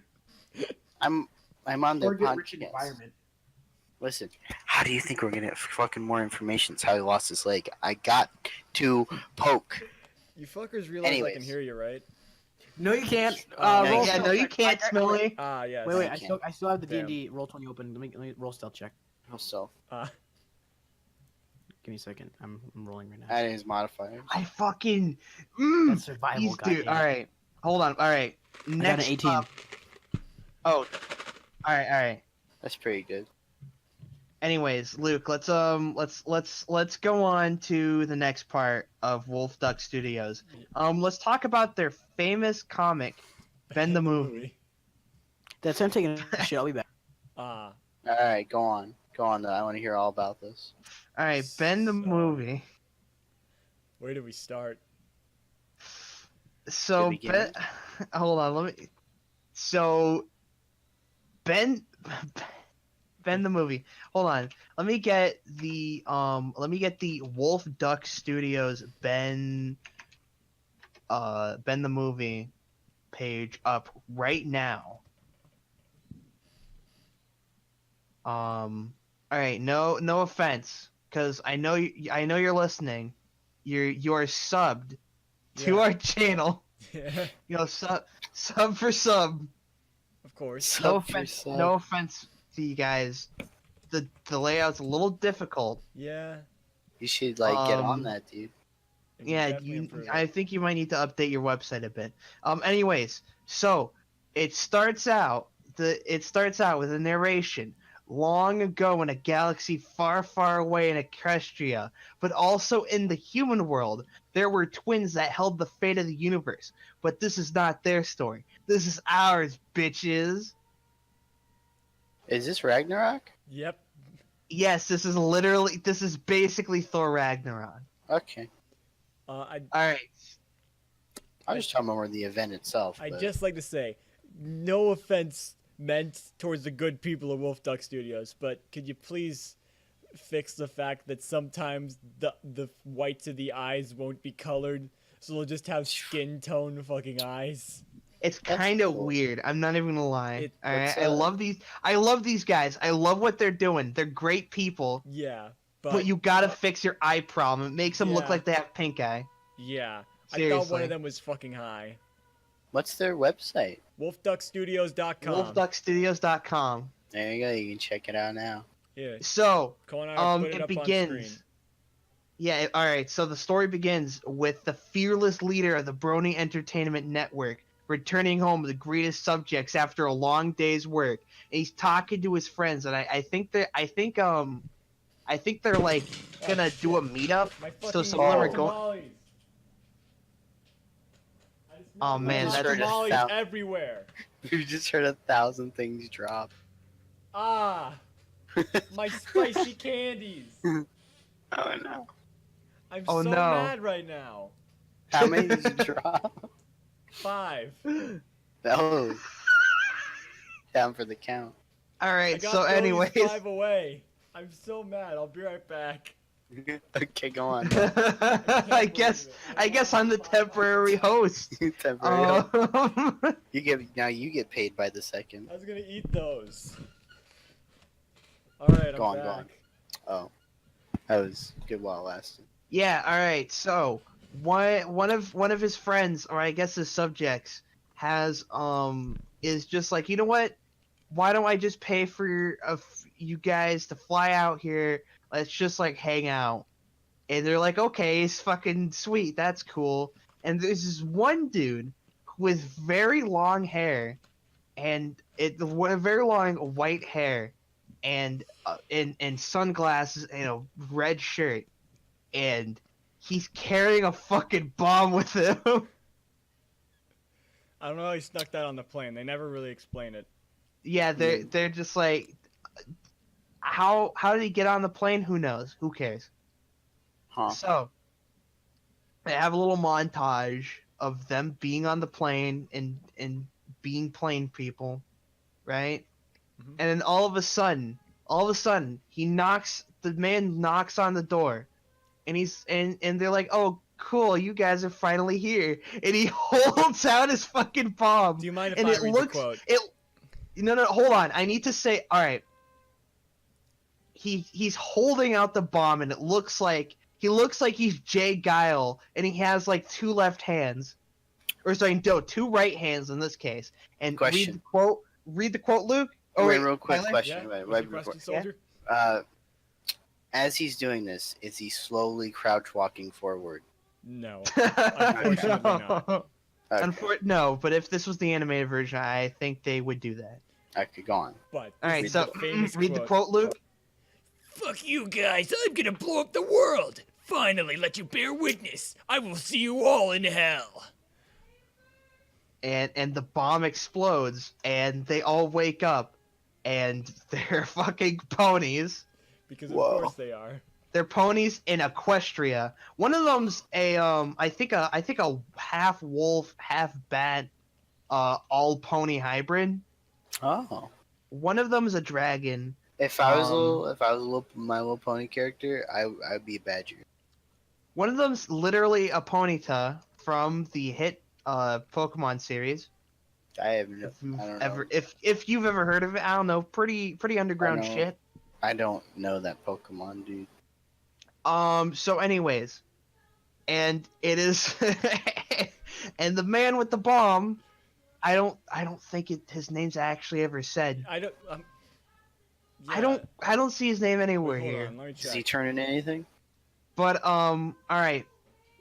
I'm on their Target rich podcast. environment. Listen, how do you think we're gonna get fucking more information? It's how he lost his leg. I got to poke. You fuckers realize I can Anyways. hear you, right? No, you can't. Oh, roll yeah, stealth no, you check. can't, Smelly. Ah, yes. Wait, I I still have the Damn. D&D roll 20 open. Let me roll stealth check. So Give me a second. I'm rolling right now. adding his modifiers. I fucking. That's survival, These dude. goddamn. All right. Hold on. All right. I got Next an 18. up- Oh. All right. All right. That's pretty good. Anyways, Luke, let's go on to the next part of Wolf Duck Studios. Let's talk about their famous comic, Ben the Movie. That's him taking a shit. I'll be back. Ah, All right, go on. Go on. Though. I want to hear all about this. All right, Ben the So- Movie. where do we start? So The beginning? Ben, hold on, let me. So Ben the Movie. Hold on. Let me get the Wolf Duck Studios Ben the Movie page up right now. All right, no offense, cuz I know you're listening. You're subbed to Yeah. our channel. Yeah, You know, sub for sub. of course. Sub No for offense, sub. no offense to you guys. The layout's a little difficult. Yeah. You should like get on Um, that, dude. it would Yeah, definitely improve it. I think you might need to update your website a bit. Anyways, so it starts out with a narration. Long ago in a galaxy far, far away in Equestria, but also in the human world, there were twins that held the fate of the universe. But this is not their story. This is ours, bitches. Is this Ragnarok? Yep. Yes, this is basically Thor Ragnarok. Okay. I'd All right. I was just talking about more the event itself. I'd but- just like to say, no offense meant towards the good people of Wolf Duck Studios, but could you please fix the fact that sometimes the whites of the eyes won't be colored, so they'll just have skin tone fucking eyes. It's That's kind of cool. weird. I'm not even gonna lie. It- All right, What's, I love these. I love these guys. I love what they're doing. They're great people. Yeah, But, but you gotta fix your eye problem. It makes them look Yeah. like they have pink eye. yeah, I thought one Seriously. of them was fucking high. What's their website? WolfDuckStudios.com. WolfDuckStudios.com. There you go. You can check it out now. Yeah, So, Cole and I will put it it up on screen. begins. Yeah, all right. So the story begins with the fearless leader of the Brony Entertainment Network returning home with the greatest subjects after a long day's work. And he's talking to his friends, and I think they're like gonna do a meetup. My So fucking some of them are going. tamales. I just Oh, noticed man, there's that's- tamales Heard it. everywhere. You just heard 1,000 things drop. Ah, my spicy candies. Oh no. I'm Oh, so no. mad right now. How many did you drop? 5. Oh. Down for the count. All I right. got So, those anyways, 5 away. I'm so mad. I'll be right back. Okay, go on. I guess I'm the temporary host. Temporary. Um, You get paid by the second. I was gonna eat those. Alright, I'm Go on, back. go on. Oh. That was a good while lasting. yeah. All right. So one of his friends, or I guess his subjects, has is just like, you know what? Why don't I just pay for you guys to fly out here? Let's just like hang out. And they're like, okay, it's fucking sweet. That's cool. And there's this one dude with very long hair, and very long white hair, and sunglasses and a red shirt, and he's carrying a fucking bomb with him. I don't know how he snuck that on the plane. They never really explain it. Yeah, they're just like, how did he get on the plane? Who knows? Who cares? Huh. So they have a little montage of them being on the plane and being plane people, right? Mhm. And then all of a sudden, the man knocks on the door, and they're like, oh, cool, you guys are finally here. And he holds out his fucking bomb. Do you mind if And I it read looks- the quote? No, hold on. I need to say, all right. He's holding out the bomb, and he looks like he's Jay Guile, and he has like 2 left hands, or sorry, no, 2 right hands in this case. And Question. read the quote, Luke. Wait, real quick Tyler? question. Yeah, Right, what's right your before. question, soldier? As he's doing this, is he slowly crouch walking forward? No. Unfortunately not. Okay. No, but if this was the animated version, I think they would do that. Okay, go on. But All right, this is so the famous read the quote, Luke. Fuck you guys, I'm gonna blow up the world! Finally let you bear witness. I will see you all in hell. And the bomb explodes, and they all wake up, and they're fucking ponies. because Whoa. of course they are. They're ponies in Equestria. One of them's I think a half wolf, half bat, all pony hybrid. Oh. One of them is a dragon. If I was My Little Pony character, I'd be a badger. One of them's literally a Ponyta from the hit Pokemon series. I have no. If you've I don't ever know. if you've ever heard of it, I don't know, pretty underground I know. shit. I don't know that Pokemon, dude. So anyways, and it is and the man with the bomb, I don't think his name's actually ever said. I don't. I don't see his name anywhere Hold here. on, let me Does he check. turn into anything? But all right.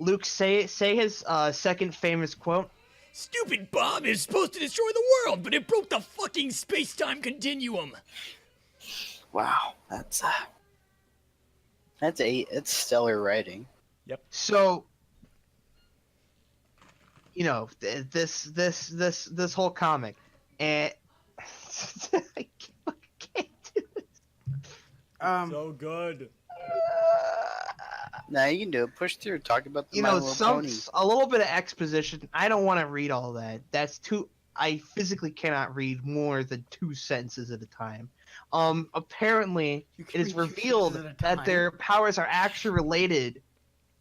Luke, say his second famous quote. Stupid bomb is supposed to destroy the world, but it broke the fucking space-time continuum. Wow, that's stellar writing. So, you know, this whole comic, and I can't do this. So good. Nah, you can do it. Push through. Talk about the You My know, Little some Pony. a little bit of exposition. I don't want to read all that. That's too. I physically cannot read more than 2 sentences at a time. Apparently, You can it is read 2 revealed sentences at a that time. their powers are actually related,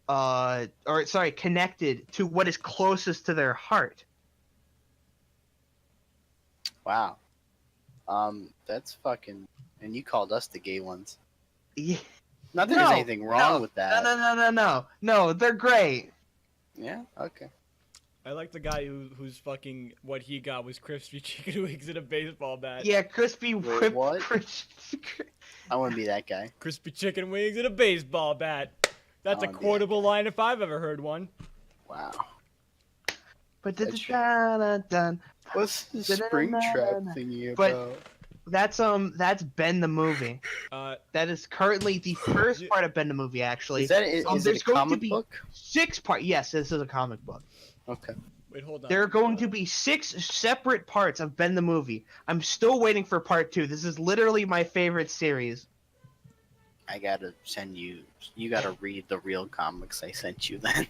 or sorry, connected to what is closest to their heart. Wow. That's fucking. And you called us the gay ones. Yeah. Not that there's No, anything wrong with that. No, they're great. Yeah. Okay. I like the guy who's fucking what he got was crispy chicken wings and a baseball bat. Yeah, crispy Wait, whipped what? crispy. I want to be that guy. Crispy chicken wings and a baseball bat. That's a Oh, yeah. quotable line if I've ever heard one. Wow. But That's dun. What's the spring trap thingy But- about? That's Ben the movie. That is currently the first part of Ben the movie. Actually, Is it there's a going to comic be book? 6 part. Yes, this is a comic book. Okay. Wait, hold on. There are going to be 6 separate parts of Ben the movie. I'm still waiting for part 2. This is literally my favorite series. I gotta send you. You gotta read the real comics I sent you then.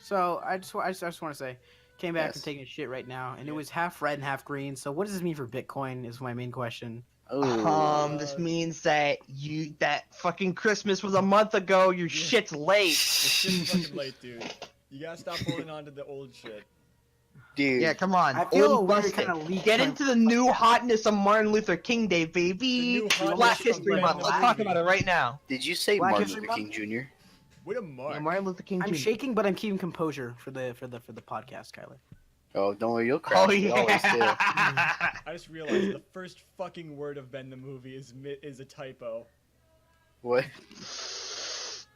So I just want to say, came back Yes. from taking a shit right now, and it was half red and half green. So what does this mean for Bitcoin? Is my main question. This means that that fucking Christmas was a month ago. Your Yeah. shit's late. It's just fucking late, dude. You gotta stop holding on to the old shit. Dude. Yeah, come on. I feel Old a weird busted. kind of leak. Get from- into the new hotness of Martin Luther King Day, The baby. new hotness Black of History Ben Month. the Let's talk movie. about it right now. Did you say Black Martin History Luther King Jr.? What a mark. Yeah, Martin Luther King I'm Jr. shaking, but I'm keeping composure for the podcast, Kyler. Oh, don't worry, you'll crash. Oh You always do. yeah. I just realized the first fucking word of Ben the movie is a typo. What?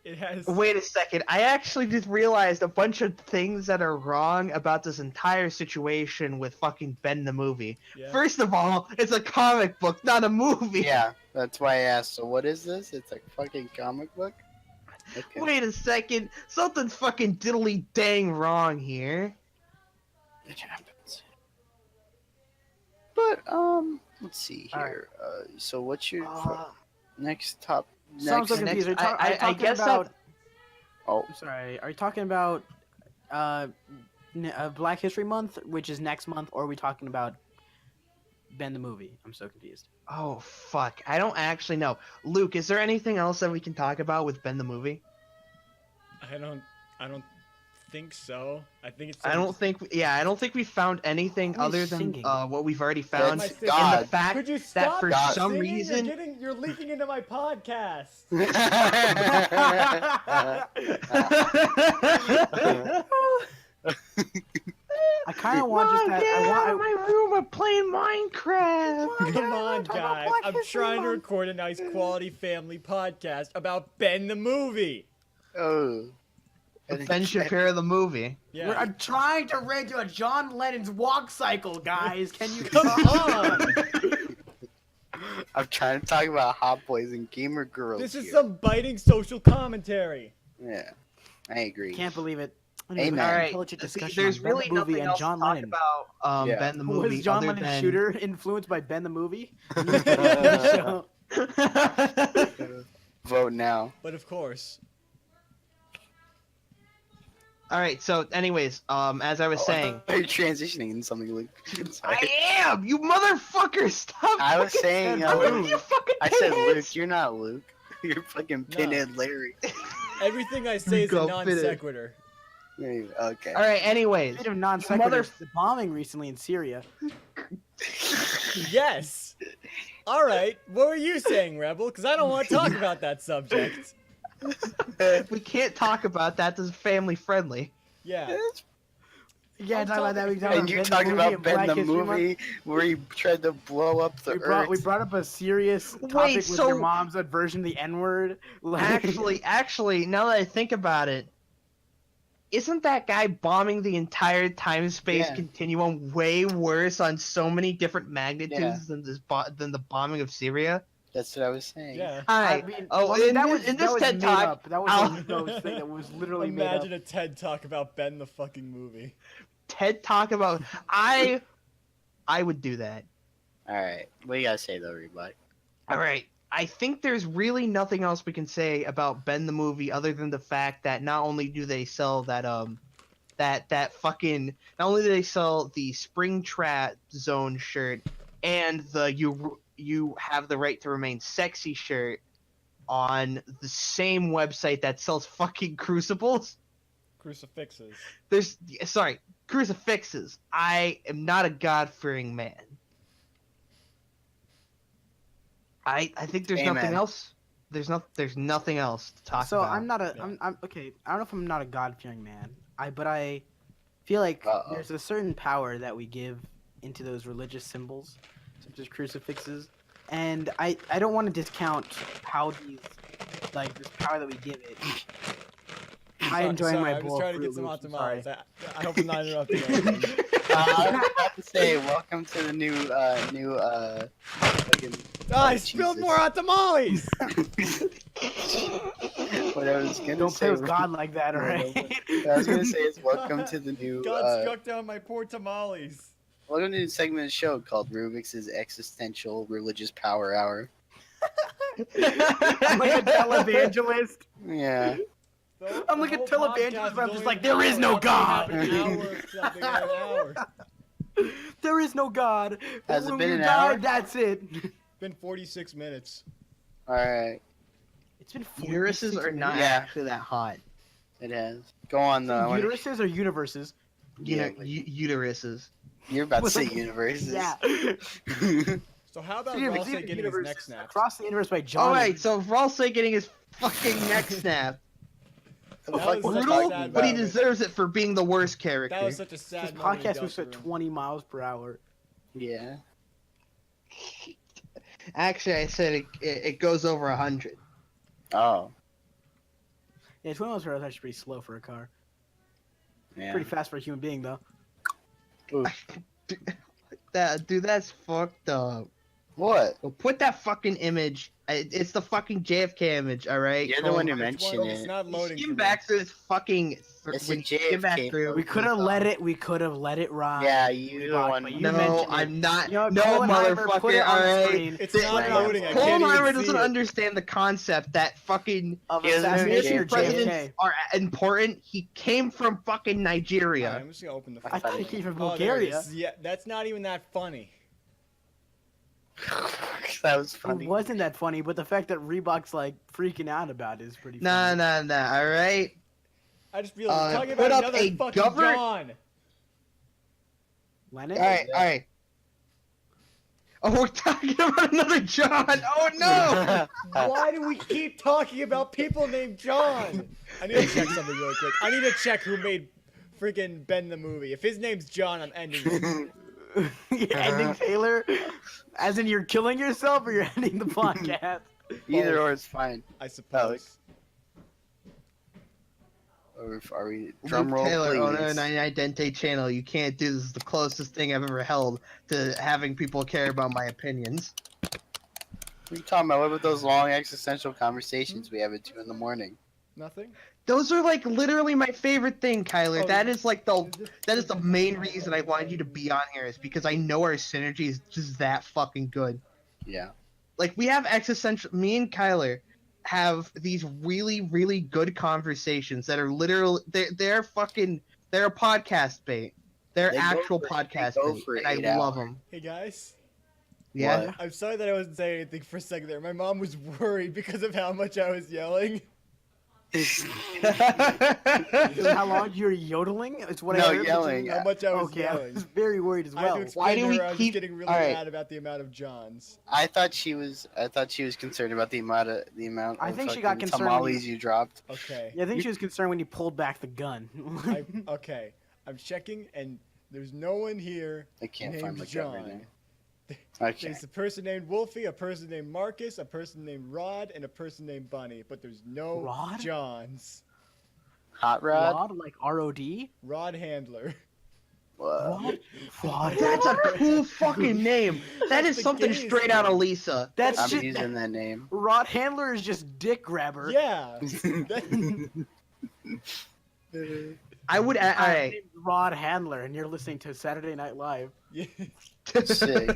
It has. Wait a second. I actually just realized a bunch of things that are wrong about this entire situation with fucking Ben the movie. Yeah. First of all, it's a comic book, not a movie. Yeah, that's why I asked. So what is this? It's a fucking comic book? Okay. Wait a second. Something's fucking diddly dang wrong here. It happens. But let's see All right. here. So what's your Uh, next top? Sounds Next. like confused. Are you I- are you I talking guess about? Oh, I'm sorry. Are you talking about Black History Month, which is next month, or are we talking about Ben the movie? I'm so confused. Oh fuck. I don't actually know. Luke, is there anything else that we can talk about with Ben the movie? I don't think so. I think it's. I don't think we found anything Who is other than singing? what we've already found. That's And God. the fact Could you that stop for God. some singing? reason You're leaking into my podcast. I kind of want just that. I want. my room. I'm playing Minecraft. Come on, talk about guys. Black I'm History trying to Month. record a nice quality family podcast about Ben the movie. Oh. Ben Shapiro the movie. Yeah. I'm trying to read you a John Lennon's walk cycle, guys. Can you Come on. I'm trying to talk about hot boys and gamer girls. This is here. some biting social commentary. Yeah, I agree. Can't believe it. Amen. Anyway, All right. intelligent discussion There's on Ben really the movie nothing and else John to talk Lennon. about Yeah. Ben the movie. Was John other Lennon than... Shooter influenced by Ben the movie? Vote now. But of course. All right. So, anyways, as I was saying, Are you transitioning into something, Luke? Sorry. I am. You motherfucker! Stop. I was fucking- saying, I Luke. love you fucking I said pinheads. Luke. You're not Luke. You're fucking Pinhead Larry. Everything I say is a Go non fit it. sequitur. Okay. All right. Anyways, Speaking of non Mother- sequiturs, the bombing recently in Syria. Yes. All right. What were you saying, Rebel? Because I don't want to talk about that subject. we can't talk about that. This is family friendly. Yeah. Yeah, I'm talk about that. We talked And you talking about Ben the movie where he tried to blow up the Earth? We brought up a serious topic Wait, with so- your mom's aversion to the N word. Actually, now that I think about it, isn't that guy bombing the entire time-space Yeah. continuum way worse on so many different magnitudes Yeah. than the bombing of Syria? That's what I was saying. Yeah. Hi. In this TED talk, That was I'll- a those thing that was literally Imagine made up. a TED talk about Ben the fucking movie. TED talk about I would do that. All right. What do you gotta say though, everybody? All right. I think there's really nothing else we can say about Ben the movie other than the fact that not only do they sell that fucking, not only do they sell the Spring Trap Zone shirt and the you have the right to remain sexy shirt on the same website that sells fucking crucibles. Crucifixes. Crucifixes. I am not a God-fearing man. I think there's Amen. nothing else. There's nothing else to talk So about. I'm not a. Yeah. I'm okay. I don't know if I'm not a God-fearing man. But I feel like Uh-oh. there's a certain power that we give into those religious symbols, such as crucifixes, and I don't want to discount how these this power that we give it. I enjoy sorry, my I'm just bowl. trying to of get some Fruit hot Loops, I'm sorry. tamales. I hope I'm not interrupting anything. I was about to say, welcome to the new fucking. I spilled more hot tamales! What I was gonna Don't say. play with God like that, alright? What I was gonna say is welcome to the new. God struck down my poor tamales. Welcome to the segment of the show called Rubik's Existential Religious Power Hour. I'm like a televangelist. Yeah. I'm like a The whole televangelist, podcast but I'm is just only like, an there is hour. no How can we have God. an hour of something in an hour? There is no God. Has it When been you an die, hour? That's it. Been 46 minutes. All right. It's been Uteruses 46 are not minutes. Yeah. actually that hot. It has. Go on though. I wanna- Uteruses or universes? Yeah, Uteruses. You're about to With say like- universes. Yeah. So how about Speaking of Ralsei exceeding getting his universes, neck snapped? Across the Universe by John. All right, so Ralsei getting his fucking neck snapped. That The fuck was was such a Brutal, sad but he moment. deserves it for being the worst character. That was such a This sad moment. in podcast moves at Delta Room. 20 miles per hour. Yeah. Actually, I said it goes over 100. Oh. Yeah, 20 miles per hour is actually pretty slow for a car. Yeah. Pretty fast for a human being, though. That's fucked up. What? Well, put that fucking image. It's the fucking JFK image, all right? You're the one who Which mentioned one? It's it. not loading. Skim for me. back through this fucking. It's when a you skim back JFK through. We could have let it. We could have let it ride. Yeah, you the But one. you No, mentioned it. I'm not. You know, no, Kohlenheimer put it motherfucker. on All the right. screen. It's not Wait, loading. I can't Kohlenheimer even see doesn't it. understand the concept that fucking Of He doesn't know assassination or JFK. presidents JFK. are important. He came from fucking Alright, Nigeria. I'm just gonna open the. I thought he came from Oh, there it Bulgaria. is. Yeah, that's not even that funny. That was It funny. wasn't that funny, but the fact that Reebok's like freaking out about it is pretty Nah, funny. nah, nah. All right. I just feel like talking put about up another a fucking govern- John. Lennon? All right, all right. Oh, we're talking about another John. Oh no. Why do we keep talking about people named John? I need to check something really quick. I need to check who made freaking Ben the movie. If his name's John, I'm ending it. You're ending Taylor? As in you're killing yourself or you're ending the podcast? Either or is fine. I suppose. Or are we drum roll, Taylor, please? owner of 99 Dente channel. You can't do this. Is the closest thing I've ever held to having people care about my opinions. What are you talking about? What about those long existential conversations we have at 2 in the morning? Nothing? Those are like literally my favorite thing, Kyler. Oh, That is like that is the main reason I wanted you to be on here is because I know our synergy is just that fucking good. Yeah. Like we have existential. Me and Kyler have these really, really good conversations that are literally they're a podcast bait. They're They go actual for- podcast they go bait, for and I 8 love hours. them. Hey guys. Yeah. What? I'm sorry that I wasn't saying anything for a second there. My mom was worried because of how much I was yelling. How long you're yodeling? It's what I No, heard. yelling. How much I was Okay, I yelling. was very worried as I had to well. explain Why do to we her I was keep- getting really Alright. mad about the amount of Johns. I thought she was concerned about the amount I of think she got fucking concerned when tamales you dropped. Okay. Yeah, I think she was concerned when you pulled back the gun. Okay. I'm checking and there's no one here. I can't Named find my John. cover name. Okay. There's a person named Wolfie, a person named Marcus, a person named Rod, and a person named Bunny, but there's no Rod? Johns. Hot Rod? Rod, like R-O-D? Rod Handler. Whoa. Rod? That's a cool fucking name. That is the something gayest straight out of name. Lisa. That's I'm shit. using that name. Rod Handler is just dick grabber. Yeah. That- I would. I'm I. named Rod Handler, and you're listening to Saturday Night Live. yeah. Sick.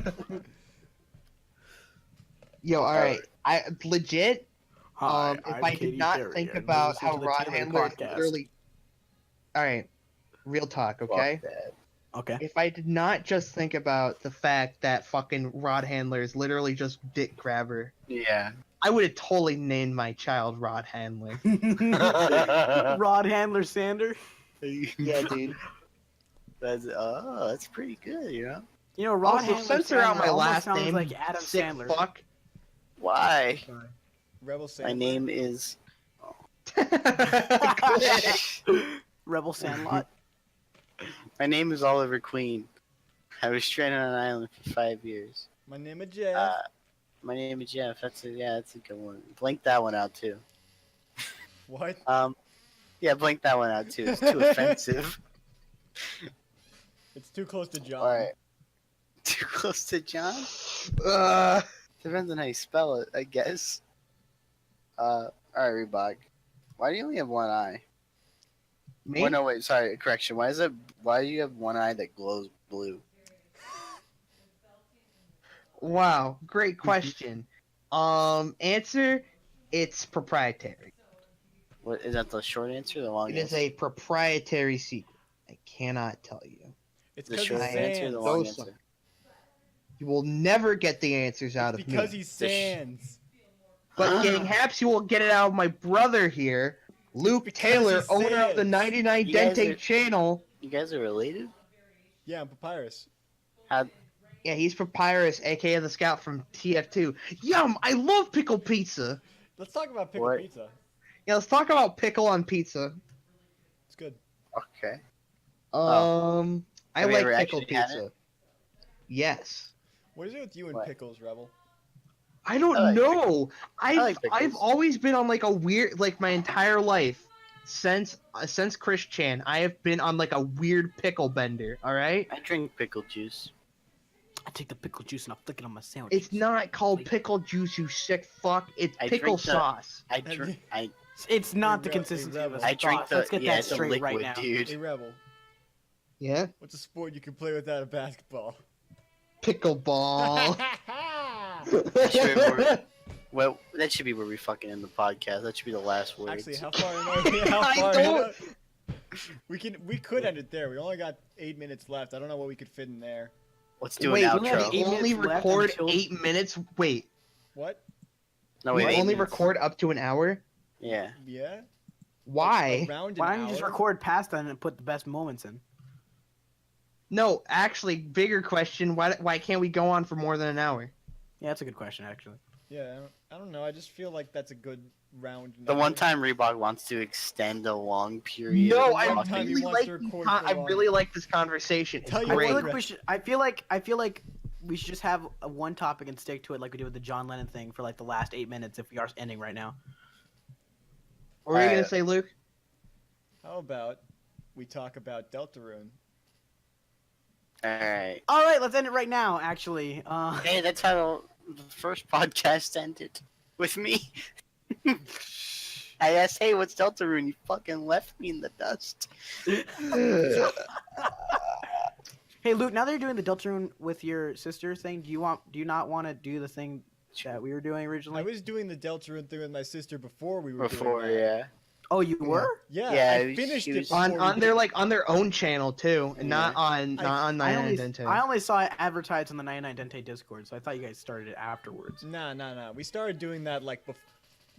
Yo, all right. I legit. Hi, If I'm I Katy did not Perry, think and you're about listening how to the Rod Taylor Handler is Podcast. literally. All right, real talk, okay? Fuck that. Okay. If I did not just think about the fact that fucking Rod Handler is literally just dick grabber, Yeah. I would have totally named my child Rod Handler. Rod Handler Sander. Yeah, dude. That's pretty good, you know? You know, Rod Also, Handler censor out Sander my almost last sounds name, like Adam sick Sandler. fuck. Why? Rebel Sandler. My name is. Rebel Sandlot. My name is Oliver Queen. I was stranded on an island for 5 years. My name is Jeff. My name is Jeff. That's a good one. Blank that one out too. What? Yeah, blank that one out too. It's too offensive. It's too close to John. All right. Too close to John? Depends on how you spell it, I guess. All right, Reebok. Why do you only have one eye? Me? Oh, no, wait. Sorry, correction. Why do you have one eye that glows blue? Wow, great question. Answer: it's proprietary. What is that? The short answer, or the long It answer? is a proprietary secret. I cannot tell you. It's The because short he's answer, or Sans. the long Those- answer. You will never get the answers out of Because me. he's Sans. But getting haps, you will get it out of my brother here, Luke because Taylor, he's owner of the Sans. 99 You guys Dente are- channel. You guys are related? Yeah, I'm Papyrus. How? Yeah, he's Papyrus, aka the Scout from TF2. Yum! I love pickle pizza. Let's talk about pickle What? pizza. Yeah, let's talk about pickle on pizza. It's good. Okay. I Have you like ever pickle actually had pizza. Yes. What is it with you and What? pickles, Rebel? I don't I like know. like I've pickles. always been on like a weird, like my entire life since Chris Chan. I have been on like a weird pickle bender. All right. I drink pickle juice. I take the pickle juice and I'll flick it on my sandwich. It's not called pickle juice, you sick fuck. It's I pickle drink the- sauce. I drink. It's not the Hey, Re- consistency hey, of a Rebel. I drink sauce. the. Let's get Yeah, that it's a straight liquid, right now. Hey, dude. Rebel. Yeah. What's a sport you can play without a basketball? Pickleball. Well, that should be where we fucking end the podcast. That should be the last words. Actually, how far in are we? How I far don't- We could end it there. We only got 8 minutes left. I don't know what we could fit in there. Let's do Wait, an we outro. Eight only minutes left record until- 8 minutes. Wait, What? No, we wait. only 8 minutes. record up to an hour. Yeah. Yeah? Why? Around an Why don't you just hour? record past that and put the best moments in? No, actually, bigger question. Why can't we go on for more than an hour? Yeah, that's a good question, actually. Yeah, I don't know. I just feel like that's a good round. The one number. time Reebok wants to extend a long period. No, of I One talking- time he really wants like. to This record con- for I long. really like this conversation. It's Tell you I great. feel what, like we should. I feel like we should just have a one topic and stick to it, like we did with the John Lennon thing for like the last 8 minutes. If we are ending right now, What were you gonna Alright. say, Luke? How about we talk about Deltarune? Alright. all right, let's end it right now. Actually, Hey, that's how the first podcast ended. With me. I asked, hey, what's Deltarune? You fucking left me in the dust. hey Luke, now that you're doing the Deltarune with your sister thing, do you not want to do the thing that we were doing I originally? was doing the Deltarune thing with my sister before we were Before, doing that. yeah. Oh, you were? Yeah, Yeah, I finished she it was- before we on did their it. on their own channel too, and not on I 99 only, Dente. I only saw it advertised on the 99 Dente Discord, so I thought you guys started it afterwards. Nah. We started doing that like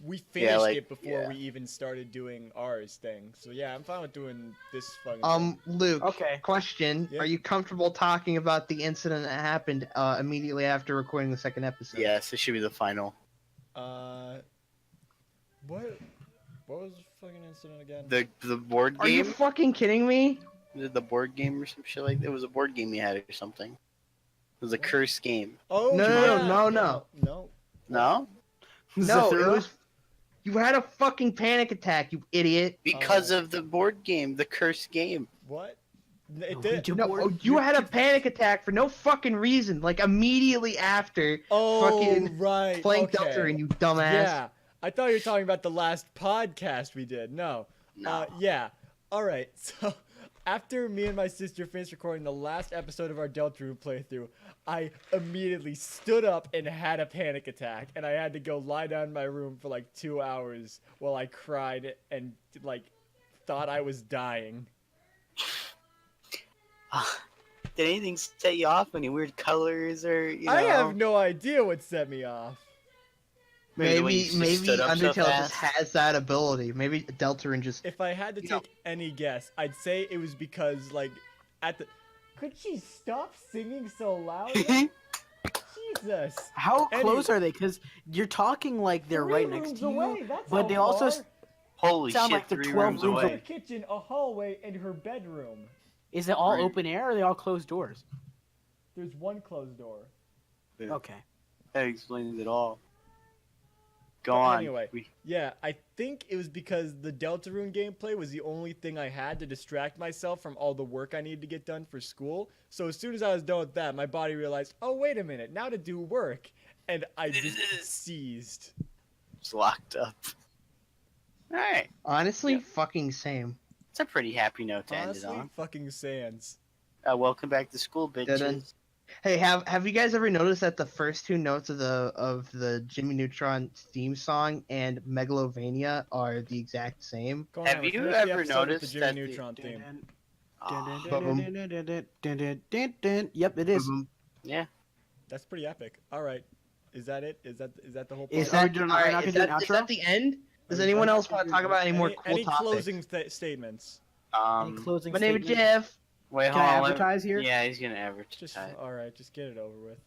we Yeah, finished like, it before yeah. we even started doing ours thing. So yeah, I'm fine with doing this fucking thing. Luke. Okay. Question: Yeah. Are you comfortable talking about the incident that happened immediately after recording the second episode? Yes, it should be the final. What was the fucking incident again? The board Are you game? fucking kidding me? The board game or some shit like that? It was a board game you had or something. It was a cursed game. Oh No, yeah. no. No. No? No, it Zafira? was. You had a fucking panic attack, you idiot. Because of the board game, the cursed game. What? It Ouija did. No, board? you had a panic attack for no fucking reason. Like immediately after Oh, fucking right. playing okay. Deltarune, you dumbass. Yeah, I thought you were talking about the last podcast we did. No. No. Yeah. All right. So After me and my sister finished recording the last episode of our Deltarune playthrough, I immediately stood up and had a panic attack, and I had to go lie down in my room for like 2 hours while I cried and like thought I was dying. Did anything set you off? Any weird colors or you know? I have no idea what set me off. Maybe the way Maybe you maybe stood up so Undertale just fast. has that ability. Maybe Deltarune just. If I had to You know- take any guess, I'd say it was because like at the. Could she stop singing so loud? Jesus. How Any- close are they? Because you're talking like they're 3 right next rooms to you. away. That's but how they also far. Holy Sound shit! like they're 3 12 rooms rooms Her away. kitchen, a hallway, and her bedroom. Is it all Right. open air or are they all closed doors? There's one closed door. Okay. That explains it all. Go But on. anyway. Yeah, I think it was because the Deltarune gameplay was the only thing I had to distract myself from all the work I needed to get done for school. So as soon as I was done with that, my body realized, oh, wait a minute, now to do work. And I just seized. It's locked up. All right, Honestly, fucking same. it's a pretty happy note to Honestly, end it fucking sans. on. Welcome back to school, bitches. Didn't. Hey, have you guys ever noticed that the first 2 notes of the Jimmy Neutron theme song and Megalovania are the exact same? Go on, Have Howard, you finish the ever episode with noticed the that Jimmy the- Neutron theme? Ah, Yep, it is. Mhm. yeah. That's pretty epic. All right. Is that it? Is that the whole Is part? that- we doing- are we not is gonna do that, an is outro? that the end? Does Are we anyone done? else want to talk about any more cool any topics? closing statements? Any closing My name is statements? Jeff. Wait, Can I hold on. advertise here? Yeah, he's gonna Just advertise. all right. Just get it over with.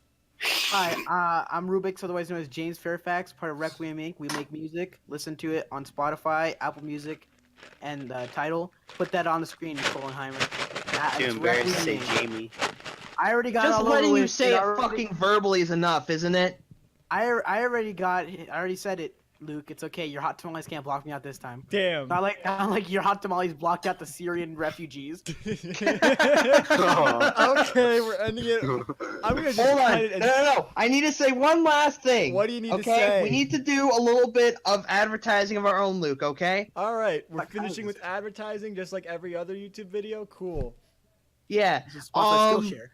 Hi, I'm Rubix, otherwise known as James Fairfax, part of Requiem Inc. We make music. Listen to it on Spotify, Apple Music, and Tidal. Put that on the screen, Kohlenheimer. Too It's embarrassed to say Requiem Inc. Jamie. I already got Just all letting over you with say it already- fucking verbally is enough, isn't it? I already said it, Luke. It's okay. Your hot tamales can't block me out this time. Damn. Not like your hot tamales blocked out the Syrian refugees. Okay, we're ending it. I'm gonna just Hold on. cut it No. I need to say one last thing. What do you need to okay? say? We need to do a little bit of advertising of our own, Luke, okay? All right, we're What kind of finishing with advertising, just like every other YouTube video. Cool. Yeah. This is sponsored Skillshare.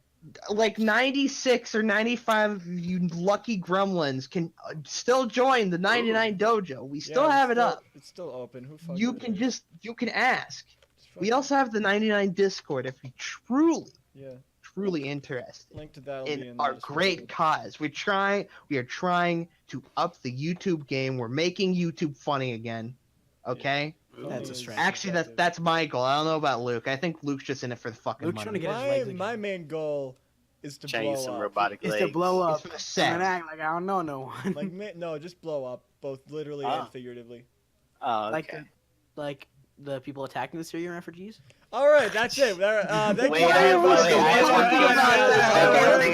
Like 96 or 95 of you lucky gremlins can still join the 99 dojo. We still Yeah, have it's it up. It's still open. Who fucking You can cares? you can ask. Just We fucking- also have the 99 Discord if you're yeah. truly interested Link to that will be in in the our great description. cause. We are trying to up the YouTube game. We're making YouTube funny again. Okay? That's a Funny stretch. is Actually subjective. that's my goal. I don't know about Luke. I think Luke's just in it for the fucking Luke's trying to money. get his legs again. My main goal is to Chinese blow some up. robotic It's legs. to blow up for the and sex. then act like I don't know no one. Like no, just blow up, both literally Ah. and figuratively. Oh, okay. like the people attacking the Syrian refugees. All right, that's it. Thank Wait, you. wait, everybody. wait, I have one thing about this. Okay. I have one thing